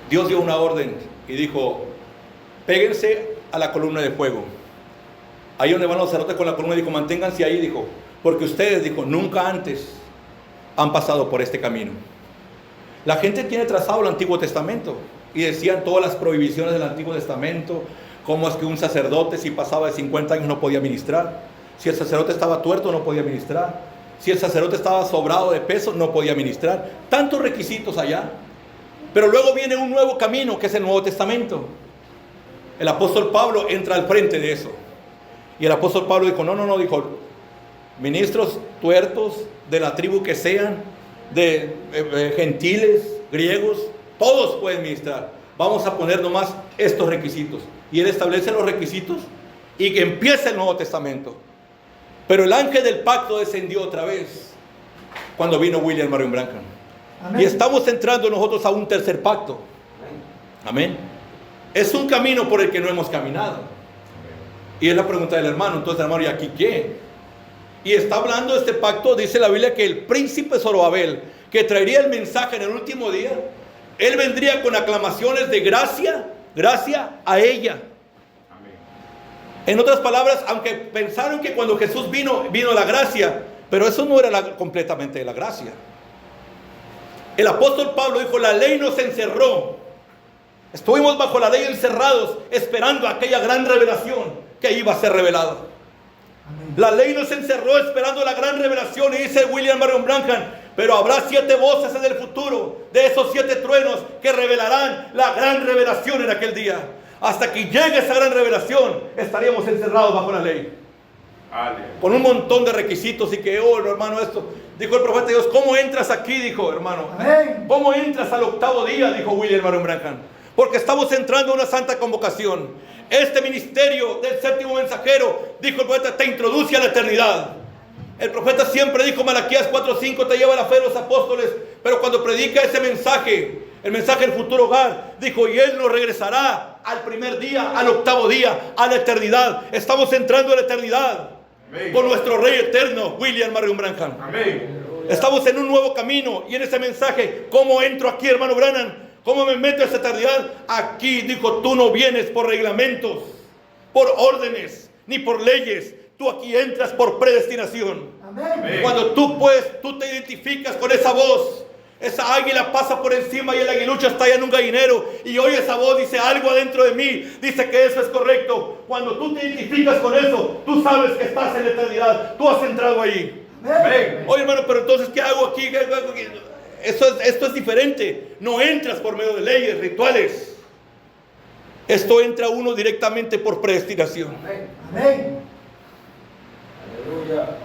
Dios dio una orden y dijo: péguense a la columna de fuego. Ahí donde van los sacerdotes con la columna, dijo: manténganse ahí, dijo, porque ustedes, dijo, nunca antes han pasado por este camino. La gente tiene trazado el Antiguo Testamento y decían todas las prohibiciones del Antiguo Testamento. Cómo es que un sacerdote, si pasaba de 50 años, no podía ministrar. Si el sacerdote estaba tuerto, no podía ministrar. Si el sacerdote estaba sobrado de peso, no podía ministrar. Tantos requisitos allá. Pero luego viene un nuevo camino, que es el Nuevo Testamento. El apóstol Pablo entra al frente de eso. Y el apóstol Pablo dijo: no, dijo, ministros tuertos, de la tribu que sean, de gentiles, griegos, todos pueden ministrar. Vamos a poner nomás estos requisitos. Y él establece los requisitos y que empieza el Nuevo Testamento. Pero el ángel del pacto descendió otra vez cuando vino William Marion Branham. Amén. Y estamos entrando nosotros a un tercer pacto. Amén. Es un camino por el que no hemos caminado. Y es la pregunta del hermano. Entonces, hermano, ¿y aquí qué? Y está hablando de este pacto, dice la Biblia, que el príncipe Zorobabel, que traería el mensaje en el último día, él vendría con aclamaciones de gracia a ella. Amén. En otras palabras, aunque pensaron que cuando Jesús vino la gracia, pero eso no era completamente la gracia. El apóstol Pablo dijo, la ley nos encerró. Estuvimos bajo la ley encerrados, esperando aquella gran revelación que iba a ser revelada. Amén. La ley nos encerró esperando la gran revelación, y dice William Marion Branham, pero habrá 7 voces en el futuro, de esos 7 truenos que revelarán la gran revelación en aquel día. Hasta que llegue esa gran revelación, estaríamos encerrados bajo la ley. Aleluya. Con un montón de requisitos y que, oh hermano, esto. Dijo el profeta de Dios, ¿cómo entras aquí? Dijo, hermano. Amén. ¿Cómo entras al 8º día? Dijo William Marion Branham. Porque estamos entrando a una santa convocación. Este ministerio del 7º mensajero, dijo el profeta, te introduce a la eternidad. El profeta siempre dijo, Malaquías 4:5, te lleva la fe de los apóstoles. Pero cuando predica ese mensaje, el mensaje del futuro hogar, dijo, y él nos regresará al primer día, al 8º día, a la eternidad. Estamos entrando a la eternidad. Amén. Con nuestro Rey eterno, William Marion Branham. Amén. Estamos en un nuevo camino. Y en ese mensaje, ¿cómo entro aquí, hermano Branham? ¿Cómo me meto a esa eternidad? Aquí, dijo, tú no vienes por reglamentos, por órdenes, ni por leyes. Tú aquí entras por predestinación. Amén. Cuando tú te identificas con esa voz. Esa águila pasa por encima y el aguilucho está allá en un gallinero y oye esa voz, dice algo adentro de mí, dice que eso es correcto. Cuando tú te identificas con eso, tú sabes que estás en la eternidad, tú has entrado ahí. Amén. Oye hermano, pero entonces ¿qué hago aquí? Esto es diferente. No entras por medio de leyes, rituales. Esto entra uno directamente por predestinación. Amén. Amén. Aleluya.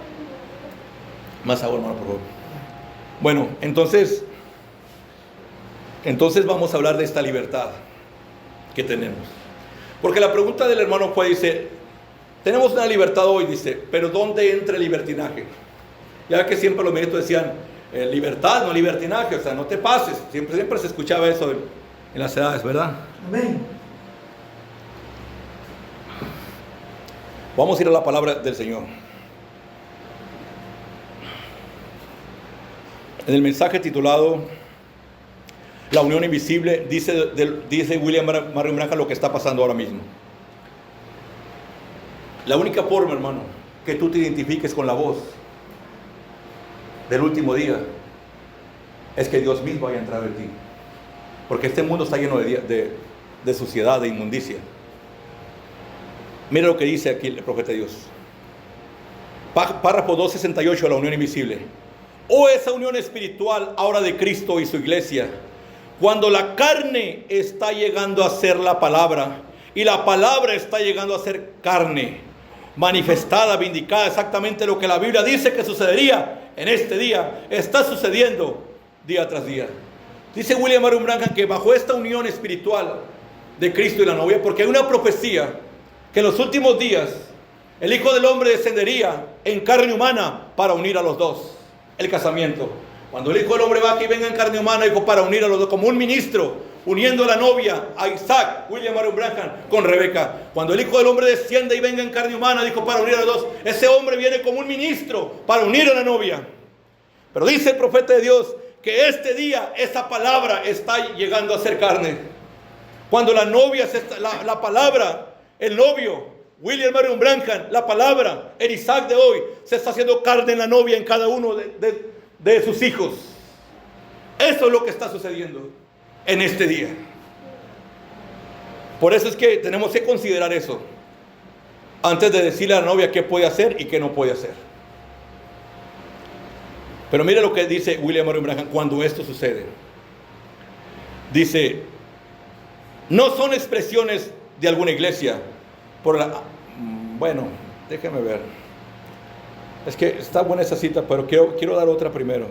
Más agua, hermano, por favor. Bueno, entonces vamos a hablar de esta libertad que tenemos. Porque la pregunta del hermano fue, dice, tenemos una libertad hoy, dice, pero ¿dónde entra el libertinaje? Ya que siempre los ministros decían, libertad, no libertinaje, o sea, no te pases. Siempre se escuchaba eso en las edades, ¿verdad? Amén. Vamos a ir a la palabra del Señor. En el mensaje titulado La Unión Invisible, dice William Marion Branham lo que está pasando ahora mismo. La única forma, hermano, que tú te identifiques con la voz del último día es que Dios mismo haya entrado en ti. Porque este mundo está lleno de suciedad, de inmundicia. Mira lo que dice aquí el profeta de Dios. Párrafo 268 de la Unión Invisible. O esa unión espiritual ahora de Cristo y su iglesia, cuando la carne está llegando a ser la palabra y la palabra está llegando a ser carne, manifestada, vindicada, exactamente lo que la Biblia dice que sucedería en este día, está sucediendo día tras día. Dice William Marion Branham que bajo esta unión espiritual de Cristo y la novia, porque hay una profecía que en los últimos días el Hijo del Hombre descendería en carne humana para unir a los dos. El casamiento. Cuando el Hijo del Hombre va aquí, venga en carne humana, dijo, para unir a los dos, como un ministro, uniendo a la novia, a Isaac, William Marion Branham, con Rebeca. Cuando el Hijo del Hombre desciende y venga en carne humana, dijo, para unir a los dos, ese hombre viene como un ministro, para unir a la novia. Pero dice el profeta de Dios, que este día, esa palabra está llegando a ser carne. Cuando la novia, la palabra, el novio, William Marion Branham, la palabra, el Isaac de hoy, se está haciendo carne en la novia, en cada uno de sus hijos. Eso es lo que está sucediendo en este día. Por eso es que tenemos que considerar eso antes de decirle a la novia qué puede hacer y qué no puede hacer. Pero mire lo que dice William Marion Branham cuando esto sucede. Dice, no son expresiones de alguna iglesia. Bueno, déjeme ver. Es que está buena esa cita, pero quiero dar otra primero.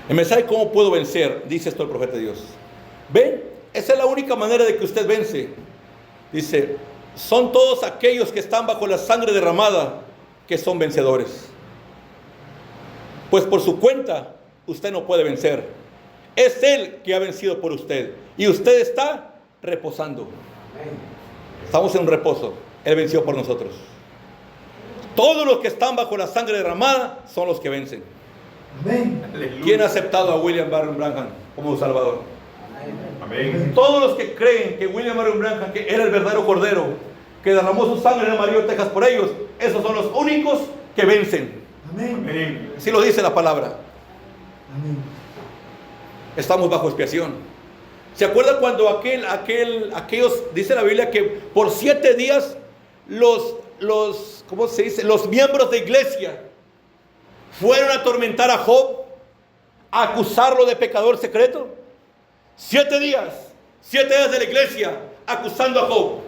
El mensaje ¿cómo puedo vencer? Dice esto el profeta de Dios. ¿Ven? Esa es la única manera de que usted vence. Dice, son todos aquellos que están bajo la sangre derramada que son vencedores. Pues por su cuenta usted no puede vencer. Es Él que ha vencido por usted. Y usted está reposando. Estamos en un reposo. Él venció por nosotros. Todos los que están bajo la sangre derramada son los que vencen. Amén. ¿Quién ha aceptado a William Barron Branham como Salvador? Amén. Todos los que creen que William Barron Branham, que era el verdadero cordero, que derramó su sangre en el Amarillo, Texas por ellos, esos son los únicos que vencen. Amén. Amén. Así lo dice la palabra. Amén. Estamos bajo expiación. ¿Se acuerda cuando aquellos, dice la Biblia que por 7 días ¿cómo se dice? Los miembros de iglesia fueron a atormentar a Job, a acusarlo de pecador secreto? 7 días de la iglesia acusando a Job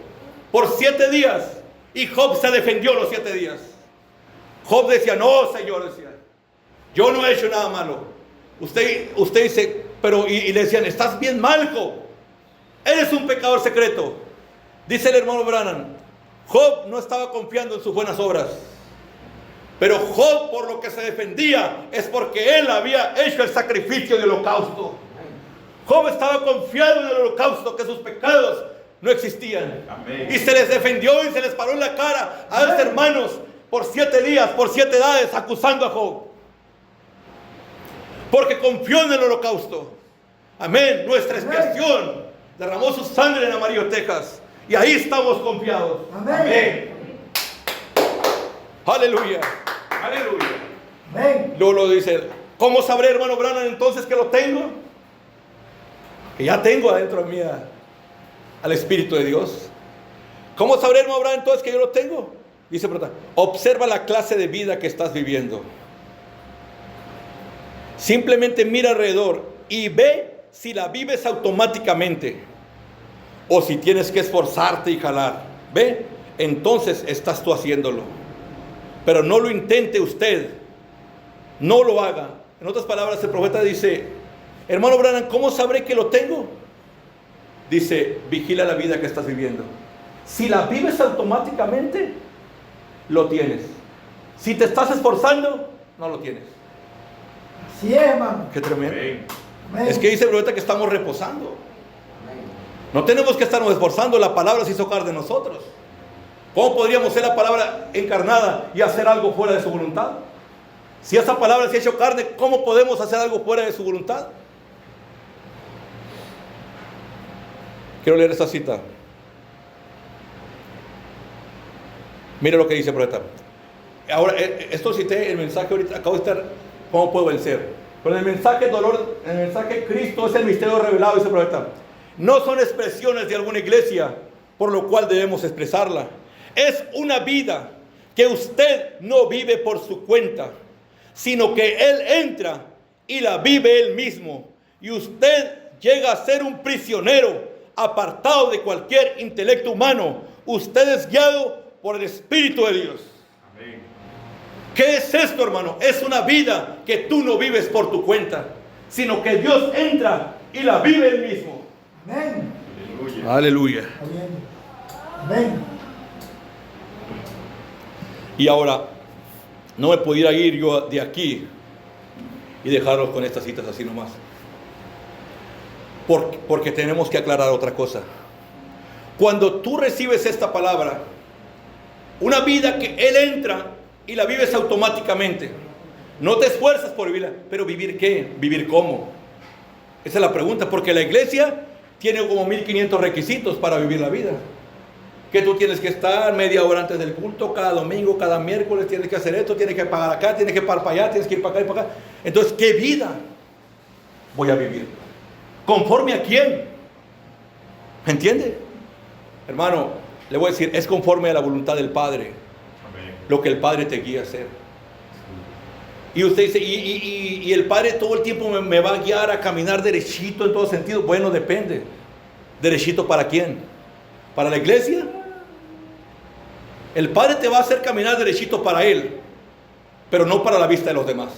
por 7 días, y Job se defendió los 7 días. Job decía: no, Señor, decía, yo no he hecho nada malo. Usted dice, pero y le decían: estás bien mal, Job, eres un pecador secreto. Dice el hermano Branham: Job no estaba confiando en sus buenas obras, pero Job, por lo que se defendía, es porque él había hecho el sacrificio del holocausto. Job estaba confiado en el holocausto, que sus pecados no existían. Amén. Y se les defendió y se les paró en la cara a los hermanos por 7 días, por 7 edades, acusando a Job, porque confió en el holocausto. Amén. Nuestra expiación derramó su sangre en Amarillo, Texas, y ahí estamos confiados. Amén. Amén. Aleluya. Aleluya. Amén. Luego lo dice: ¿cómo sabré, hermano Branham, entonces que lo tengo? Que ya tengo adentro de mí al Espíritu de Dios. ¿Cómo sabré, hermano Branham, entonces que yo lo tengo? Dice: observa la clase de vida que estás viviendo. Simplemente mira alrededor y ve si la vives automáticamente o si tienes que esforzarte y jalar. ¿Ve? Entonces estás tú haciéndolo. Pero no lo intente usted. No lo haga. En otras palabras, el profeta dice: hermano Branham, ¿cómo sabré que lo tengo? Dice: vigila la vida que estás viviendo. Si la vives automáticamente, lo tienes. Si te estás esforzando, no lo tienes. Así es, hermano. Qué tremendo. Amén. Amén. Es que dice el profeta que estamos reposando. No tenemos que estarnos esforzando. La palabra se hizo carne de nosotros. ¿Cómo podríamos ser la palabra encarnada y hacer algo fuera de su voluntad? Si esa palabra se ha hecho carne, ¿cómo podemos hacer algo fuera de su voluntad? Quiero leer esta cita. Mire lo que dice el profeta. Ahora, esto cité el mensaje ahorita, acabo de estar: ¿cómo puedo vencer? Pero en el mensaje dolor, en el mensaje Cristo es el misterio revelado, dice el profeta. No son expresiones de alguna iglesia, por lo cual debemos expresarla. Es una vida que usted no vive por su cuenta, sino que Él entra y la vive Él mismo. Y usted llega a ser un prisionero, apartado de cualquier intelecto humano. Usted es guiado por el Espíritu de Dios. Amén. ¿Qué es esto, hermano? Es una vida que tú no vives por tu cuenta, sino que Dios entra y la vive Él mismo. Amén. Aleluya. Aleluya. Amén. Amén. Y ahora, no me pudiera ir yo de aquí y dejarlos con estas citas así nomás. Porque tenemos que aclarar otra cosa. Cuando tú recibes esta palabra, una vida que Él entra y la vives automáticamente. No te esfuerzas por vivirla. ¿Pero vivir qué? ¿Vivir cómo? Esa es la pregunta, porque la iglesia tiene como 1500 requisitos para vivir la vida. Que tú tienes que estar media hora antes del culto, cada domingo, cada miércoles, tienes que hacer esto, tienes que pagar acá, tienes que pagar para allá, tienes que ir para acá y para acá. Entonces, ¿qué vida voy a vivir? ¿Conforme a quién? ¿Me entiende? Hermano, le voy a decir, es conforme a la voluntad del Padre. Amén. Lo que el Padre te guía a hacer. Y usted dice, y el Padre todo el tiempo me va a guiar a caminar derechito en todo sentido. Bueno, depende. ¿Derechito para quién? ¿Para la iglesia? El Padre te va a hacer caminar derechito para Él, pero no para la vista de los demás.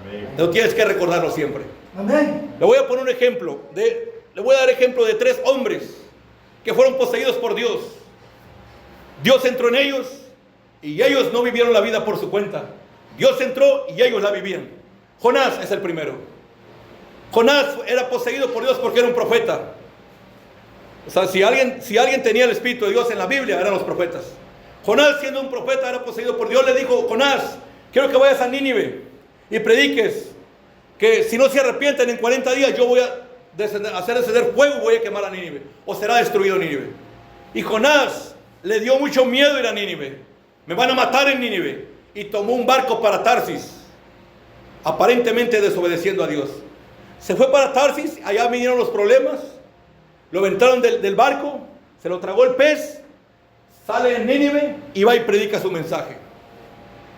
Amén. Eso tienes que recordarlo siempre. Amén. Le voy a poner un ejemplo. Le voy a dar ejemplo de 3 hombres que fueron poseídos por Dios. Dios entró en ellos y ellos no vivieron la vida por su cuenta. Dios entró y ellos la vivían. Jonás es el primero. Jonás era poseído por Dios porque era un profeta. O sea, si alguien tenía el Espíritu de Dios en la Biblia, eran los profetas. Jonás, siendo un profeta, era poseído por Dios. Le dijo: Jonás, quiero que vayas a Nínive y prediques que si no se arrepienten en 40 días, yo voy a hacer descender fuego y voy a quemar a Nínive, o será destruido Nínive. Y Jonás le dio mucho miedo ir a Nínive. Me van a matar en Nínive. Y tomó un barco para Tarsis, aparentemente desobedeciendo a Dios. Se fue para Tarsis, allá vinieron los problemas. Lo aventaron del barco, se lo tragó el pez, sale en Nínive y va y predica su mensaje.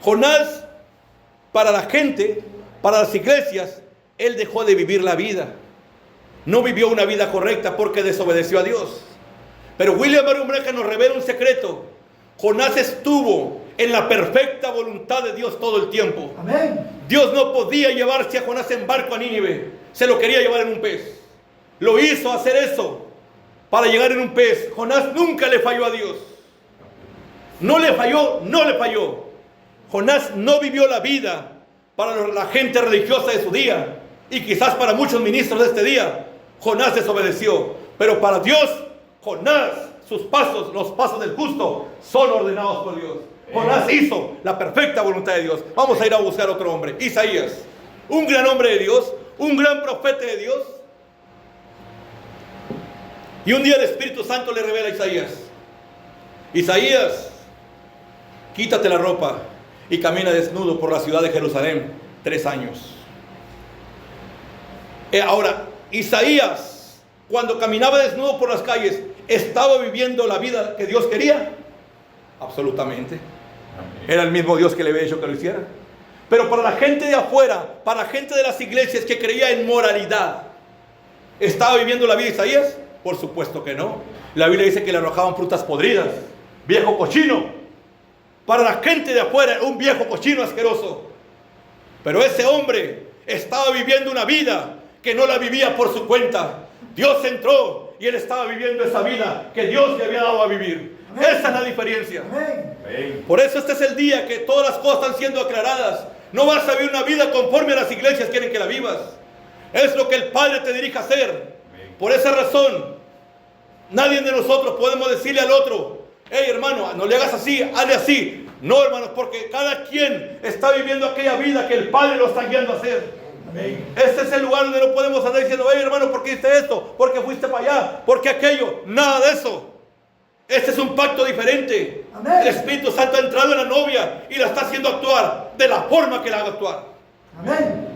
Jonás, para la gente, para las iglesias, él dejó de vivir la vida. No vivió una vida correcta porque desobedeció a Dios. Pero William Marion Branham nos revela un secreto. Jonás estuvo en la perfecta voluntad de Dios todo el tiempo. Amén. Dios no podía llevarse a Jonás en barco a Nínive. Se lo quería llevar en un pez. Lo hizo hacer eso para llegar en un pez. Jonás nunca le falló a Dios. No le falló. Jonás no vivió la vida para la gente religiosa de su día. Y quizás para muchos ministros de este día. Jonás desobedeció. Pero para Dios, Jonás, sus pasos, los pasos del justo, son ordenados por Dios. Jonás hizo la perfecta voluntad de Dios. Vamos a ir a buscar otro hombre. Isaías, un gran hombre de Dios, un gran profeta de Dios. Y un día el Espíritu Santo le revela a Isaías: Isaías, quítate la ropa y camina desnudo por la ciudad de Jerusalén 3 años. Ahora, Isaías, cuando caminaba desnudo por las calles, ¿estaba viviendo la vida que Dios quería? Absolutamente. Era el mismo Dios que le había dicho que lo hiciera. Pero para la gente de afuera, para la gente de las iglesias que creía en moralidad, ¿estaba viviendo la vida de Isaías? Por supuesto que no. La Biblia dice que le arrojaban frutas podridas. Viejo cochino. Para la gente de afuera, un viejo cochino asqueroso. Pero ese hombre estaba viviendo una vida que no la vivía por su cuenta. Dios entró y él estaba viviendo esa vida que Dios le había dado a vivir. Amén. Esa es la diferencia. Amén. Por eso este es el día que todas las cosas están siendo aclaradas. No vas a vivir una vida conforme a las iglesias quieren que la vivas. Es lo que el Padre te dirige a hacer. Amén. Por esa razón, nadie de nosotros podemos decirle al otro: hey hermano, no le hagas así, hazle así. No, hermanos, porque cada quien está viviendo aquella vida que el Padre lo está guiando a hacer. Amén. Este es el lugar donde no podemos andar diciendo: hey hermano, ¿por qué hiciste esto? ¿Por qué fuiste para allá? ¿Por qué aquello? Nada de eso. Este es un pacto diferente. Amén. El Espíritu Santo ha entrado en la novia y la está haciendo actuar de la forma que la haga actuar. Amén.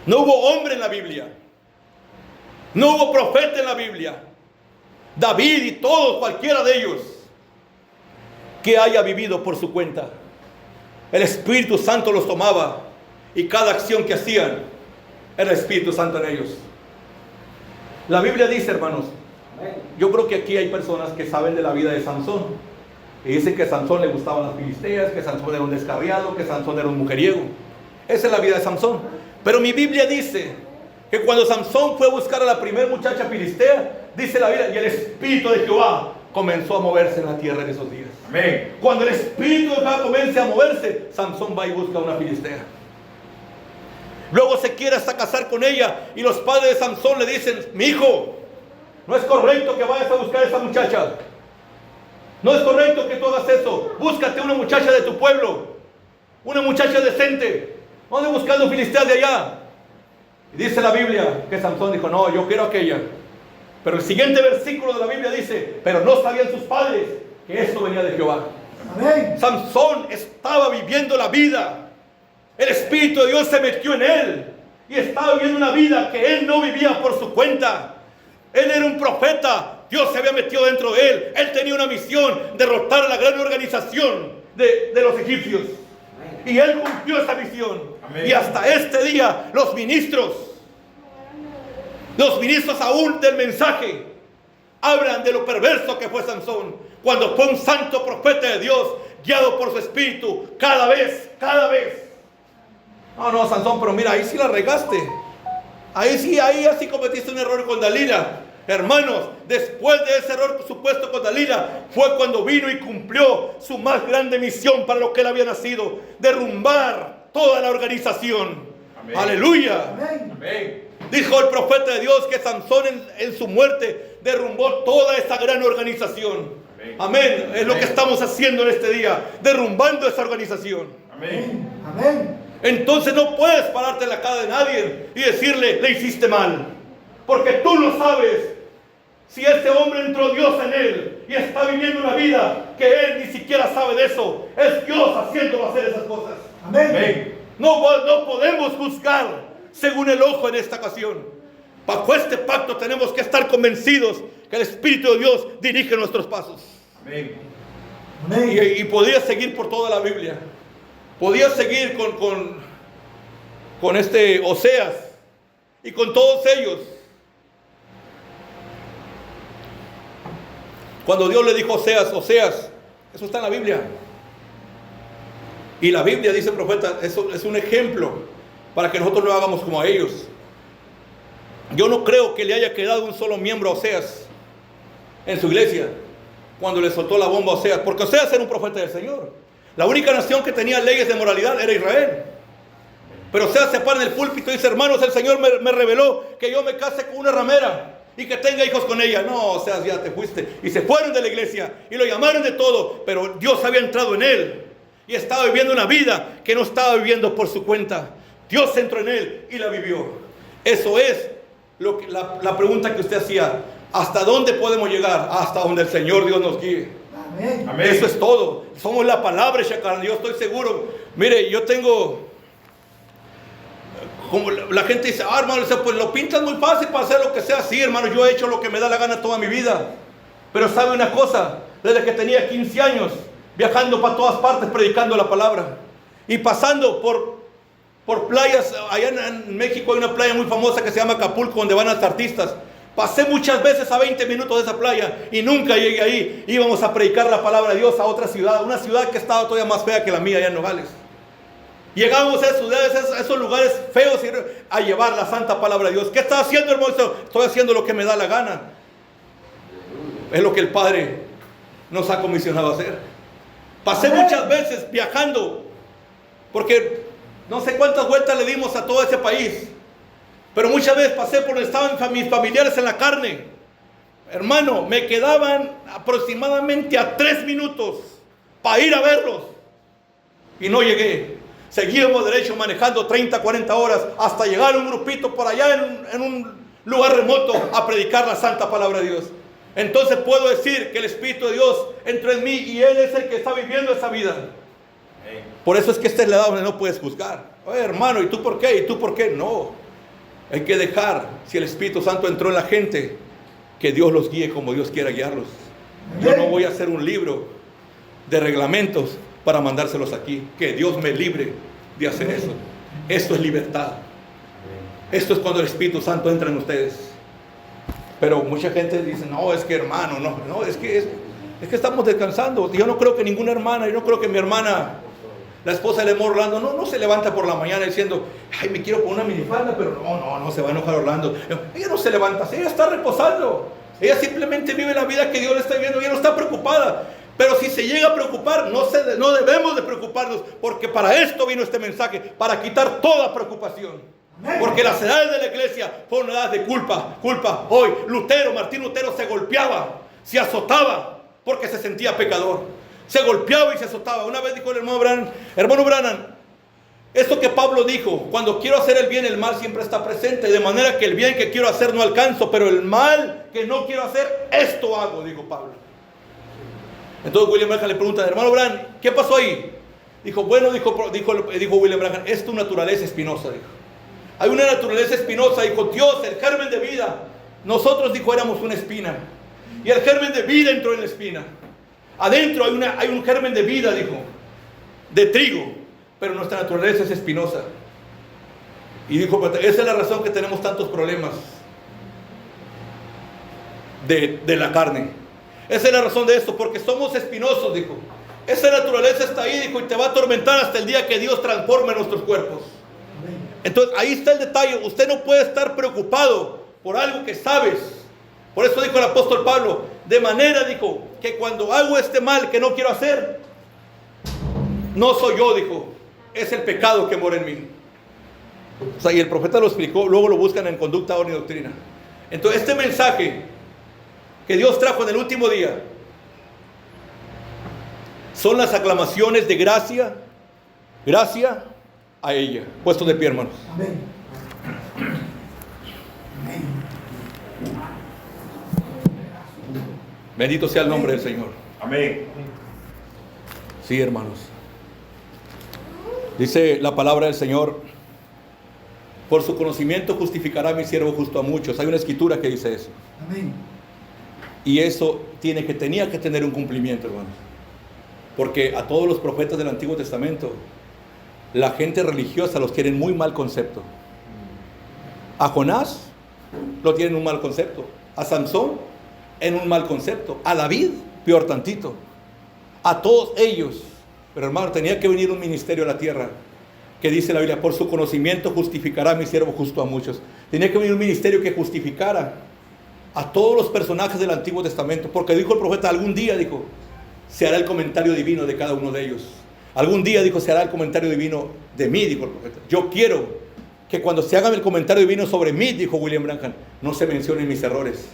No hubo hombre en la Biblia. No hubo profeta en la Biblia. David y todos, cualquiera de ellos, que haya vivido por su cuenta. El Espíritu Santo los tomaba y cada acción que hacían era el Espíritu Santo en ellos. La Biblia dice, hermanos, yo creo que aquí hay personas que saben de la vida de Sansón y dicen que a Sansón le gustaban las filisteas, que Sansón era un descarriado, que Sansón era un mujeriego. Esa es la vida de Sansón. Pero mi Biblia dice que cuando Sansón fue a buscar a la primera muchacha filistea, dice la Biblia, y el Espíritu de Jehová comenzó a moverse en la tierra en esos días. Amén. Cuando el Espíritu de Jehová comience a moverse, Sansón va y busca a una filistea. Luego se quiere hasta casar con ella y los padres de Sansón le dicen: mi hijo, no es correcto que vayas a buscar a esa muchacha. No es correcto que tú hagas eso. Búscate una muchacha de tu pueblo, una muchacha decente. No andes buscando filisteas de allá. Y dice la Biblia que Sansón dijo: no, yo quiero aquella. Pero el siguiente versículo de la Biblia dice: pero no sabían sus padres que esto venía de Jehová. Amén. Sansón estaba viviendo la vida. El Espíritu de Dios se metió en él y estaba viviendo una vida que él no vivía por su cuenta. Él era un profeta. Dios se había metido dentro de él. Él tenía una misión: derrotar a la gran organización de los egipcios. Y él cumplió esa misión. Amén. Y hasta este día los ministros aún del mensaje hablan de lo perverso que fue Sansón, cuando fue un santo profeta de Dios, guiado por su Espíritu, cada vez. No, Sansón, pero mira, ahí sí la regaste. Ahí así cometiste un error con Dalila. Hermanos, después de ese error supuesto con Dalila, fue cuando vino y cumplió su más grande misión para lo que él había nacido: derrumbar toda la organización. Amén. Aleluya. Amén. Amén. Dijo el profeta de Dios que Sansón en su muerte derrumbó toda esa gran organización. Amén. Amén. Es lo que Amén. estamos haciendo en este día, derrumbando esa organización. Amén. Amén. Entonces no puedes pararte en la cara de nadie y decirle: le hiciste mal, porque tú no sabes si ese hombre entró Dios en él y está viviendo una vida que él ni siquiera sabe de eso. Es Dios haciéndolo hacer esas cosas. Amén. Amén. No podemos juzgar según el ojo en esta ocasión. Bajo este pacto tenemos que estar convencidos que el Espíritu de Dios dirige nuestros pasos. Amén. Amén. Y podía seguir por toda la Biblia. Podía seguir con este Oseas y con todos ellos. Cuando Dios le dijo a Oseas: Oseas, eso está en la Biblia. Y la Biblia, dice el profeta, eso es un ejemplo para que nosotros lo hagamos como a ellos. Yo no creo que le haya quedado un solo miembro a Oseas en su iglesia cuando le soltó la bomba a Oseas, porque Oseas era un profeta del Señor. La única nación que tenía leyes de moralidad era Israel. Pero Oseas se para en el púlpito y dice: hermanos, el Señor me reveló que yo me case con una ramera y que tenga hijos con ella. No, Oseas, ya te fuiste. Y se fueron de la iglesia y lo llamaron de todo, pero Dios había entrado en él y estaba viviendo una vida que no estaba viviendo por su cuenta. Dios entró en él y la vivió. Eso es la pregunta que usted hacía: ¿hasta dónde podemos llegar? Hasta donde el Señor Dios nos guíe. Amén. Amén. Eso es todo. Somos la palabra, Shakan. Yo estoy seguro. Mire, yo tengo, como la gente dice: hermano, pues lo pintas muy fácil para hacer lo que sea. Sí, hermano, yo he hecho lo que me da la gana toda mi vida. Pero sabe una cosa: desde que tenía 15 años, viajando para todas partes predicando la palabra y pasando por playas. Allá en México hay una playa muy famosa que se llama Acapulco, donde van los artistas. Pasé muchas veces a 20 minutos de esa playa y nunca llegué ahí. Íbamos a predicar la palabra de Dios a otra ciudad, una ciudad que estaba todavía más fea que la mía, allá en Nogales. Llegábamos a esas ciudades, a esos lugares feos, a llevar la santa palabra de Dios. ¿Qué estás haciendo, hermano? Estoy haciendo lo que me da la gana. Es lo que el Padre nos ha comisionado a hacer. Pasé muchas veces viajando, porque no sé cuántas vueltas le dimos a todo ese país. Pero muchas veces pasé por donde estaban mis familiares en la carne. Hermano, me quedaban aproximadamente a 3 minutos para ir a verlos. Y no llegué. Seguíamos derecho manejando 30, 40 horas hasta llegar a un grupito por allá en un lugar remoto a predicar la santa palabra de Dios. Entonces puedo decir que el Espíritu de Dios entró en mí y Él es el que está viviendo esa vida. Amén. Por eso es que esta es la edad donde no puedes juzgar. Oye, hermano, ¿y tú por qué? ¿Y tú por qué? No. Hay que dejar, si el Espíritu Santo entró en la gente, que Dios los guíe como Dios quiera guiarlos. Yo no voy a hacer un libro de reglamentos para mandárselos aquí. Que Dios me libre de hacer eso. Esto es libertad. Esto es cuando el Espíritu Santo entra en ustedes. Pero mucha gente dice: no, es que hermano, no, es que estamos descansando. Yo no creo que ninguna hermana, yo no creo que mi hermana, la esposa de Orlando, no se levanta por la mañana diciendo: ay, me quiero poner una minifalda, pero no se va a enojar Orlando. Ella no se levanta, ella está reposando. Ella simplemente vive la vida que Dios le está viviendo. Ella no está preocupada. Pero si se llega a preocupar, no debemos de preocuparnos, porque para esto vino este mensaje, para quitar toda preocupación. Porque las edades de la iglesia fueron edades de culpa. Hoy Martín Lutero se golpeaba, se azotaba, porque se sentía pecador. Se golpeaba y se azotaba. Una vez dijo el hermano Branham, esto que Pablo dijo: cuando quiero hacer el bien, el mal siempre está presente. De manera que el bien que quiero hacer no alcanzo, pero el mal que no quiero hacer, esto hago, dijo Pablo. Entonces William Branham le pregunta: hermano Branham, ¿qué pasó ahí? Dijo: bueno, dijo William Branham, es tu naturaleza espinosa, dijo. Hay una naturaleza espinosa, dijo. Dios, el germen de vida. Nosotros, dijo, éramos una espina. Y el germen de vida entró en la espina. Adentro hay un germen de vida, dijo, de trigo, pero nuestra naturaleza es espinosa. Y dijo: esa es la razón que tenemos tantos problemas de la carne. Esa es la razón de esto, porque somos espinosos, dijo. Esa naturaleza está ahí, dijo, y te va a atormentar hasta el día que Dios transforme nuestros cuerpos. Entonces ahí está el detalle. Usted no puede estar preocupado por algo que sabes, Por eso dijo el apóstol Pablo, de manera, dijo, que cuando hago este mal que no quiero hacer, no soy yo, dijo, es el pecado que mora en mí. O sea, y el profeta lo explicó, luego lo buscan en Conducta, Orden y Doctrina. Entonces, este mensaje que Dios trajo en el último día son las aclamaciones de gracia a ella. Puestos de pie, hermanos. Amén. Amén. Bendito sea el nombre del Señor. Amén. Sí, hermanos. Dice la palabra del Señor, por su conocimiento justificará a mi siervo justo a muchos. Hay una escritura que dice eso. Amén. Y eso tenía que tener un cumplimiento, hermanos. Porque a todos los profetas del Antiguo Testamento, la gente religiosa los quiere en muy mal concepto. A Jonás lo tienen en un mal concepto. A Sansón en un mal concepto. A David, peor tantito. A todos ellos. Pero hermano, tenía que venir un ministerio a la tierra que dice la Biblia, por su conocimiento justificará a mi siervo justo a muchos. Tenía que venir un ministerio que justificara a todos los personajes del Antiguo Testamento. Porque dijo el profeta, algún día, dijo, se hará el comentario divino de cada uno de ellos. Algún día, dijo, se hará el comentario divino de mí, dijo el profeta. Yo quiero que cuando se haga el comentario divino sobre mí, dijo William Branham, no se mencionen mis errores.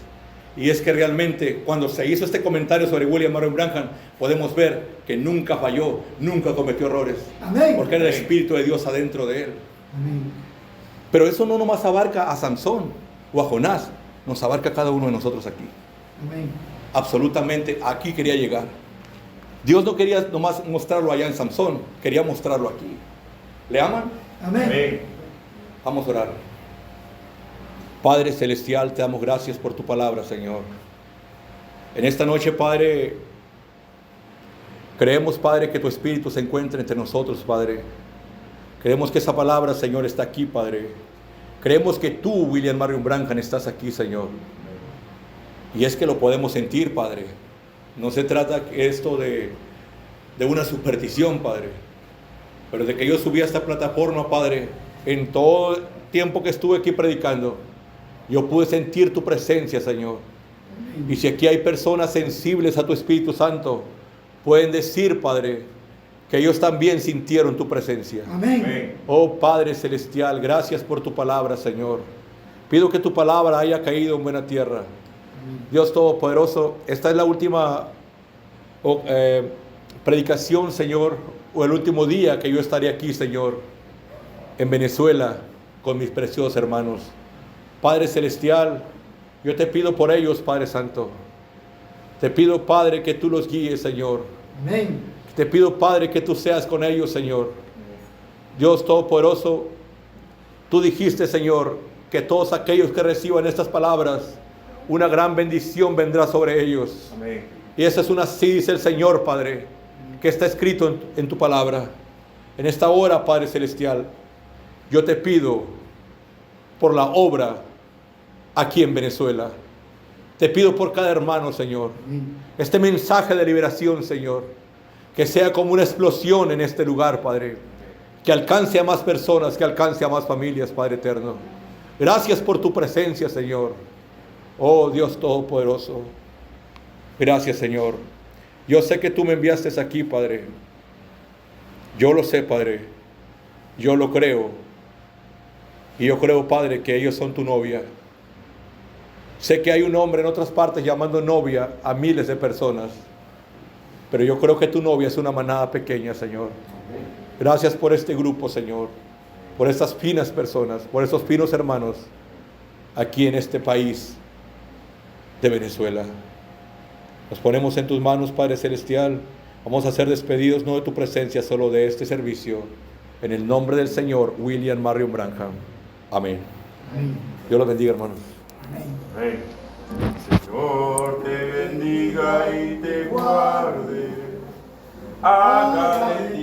Y es que realmente cuando se hizo este comentario sobre William Marion Branham, podemos ver que nunca falló, nunca cometió errores. Amén. Porque era el Espíritu de Dios adentro de él. Amén. Pero eso no nomás abarca a Sansón o a Jonás, nos abarca a cada uno de nosotros aquí. Amén. Absolutamente, aquí quería llegar. Dios no quería nomás mostrarlo allá en Sansón, quería mostrarlo aquí. ¿Le aman? Amén. Amén. Vamos a orar. Padre Celestial, te damos gracias por tu palabra, Señor. En esta noche, Padre, creemos, Padre, que tu Espíritu se encuentra entre nosotros, Padre. Creemos que esa palabra, Señor, está aquí, Padre. Creemos que tú, William Marion Branham, estás aquí, Señor. Y es que lo podemos sentir, Padre. No se trata esto de una superstición, Padre. Pero de que yo subí a esta plataforma, Padre, en todo el tiempo que estuve aquí predicando, yo pude sentir tu presencia, Señor. Y si aquí hay personas sensibles a tu Espíritu Santo, pueden decir, Padre, que ellos también sintieron tu presencia. Amén. Amén. Oh Padre Celestial, gracias por tu palabra, Señor. Pido que tu palabra haya caído en buena tierra. Dios Todopoderoso, esta es la última predicación, Señor, o el último día que yo estaré aquí, Señor, en Venezuela, con mis preciosos hermanos. Padre Celestial, yo te pido por ellos, Padre Santo. Te pido, Padre, que tú los guíes, Señor. Amén. Te pido, Padre, que tú seas con ellos, Señor. Dios Todopoderoso, tú dijiste, Señor, que todos aquellos que reciban estas palabras, una gran bendición vendrá sobre ellos. Amén. Y esa es una sí, dice el Señor, Padre, que está escrito en tu palabra. En esta hora, Padre Celestial, yo te pido por la obra aquí en Venezuela. Te pido por cada hermano, Señor. Este mensaje de liberación, Señor, que sea como una explosión en este lugar, Padre. Que alcance a más personas, que alcance a más familias, Padre eterno. Gracias por tu presencia, Señor. Oh Dios Todopoderoso. Gracias, Señor. Yo sé que tú me enviaste aquí, Padre. Yo lo sé, Padre. Yo lo creo. Y yo creo, Padre, que ellos son tu novia. Sé que hay un hombre en otras partes llamando novia a miles de personas. Pero yo creo que tu novia es una manada pequeña, Señor. Gracias por este grupo, Señor. Por estas finas personas, por estos finos hermanos aquí en este país de Venezuela. Nos ponemos en tus manos, Padre Celestial. Vamos a ser despedidos no de tu presencia, solo de este servicio. En el nombre del Señor, William Marion Branham. Amén. Amén. Dios los bendiga, hermanos. Amén. Amén. Señor te bendiga y te guarde. Haga de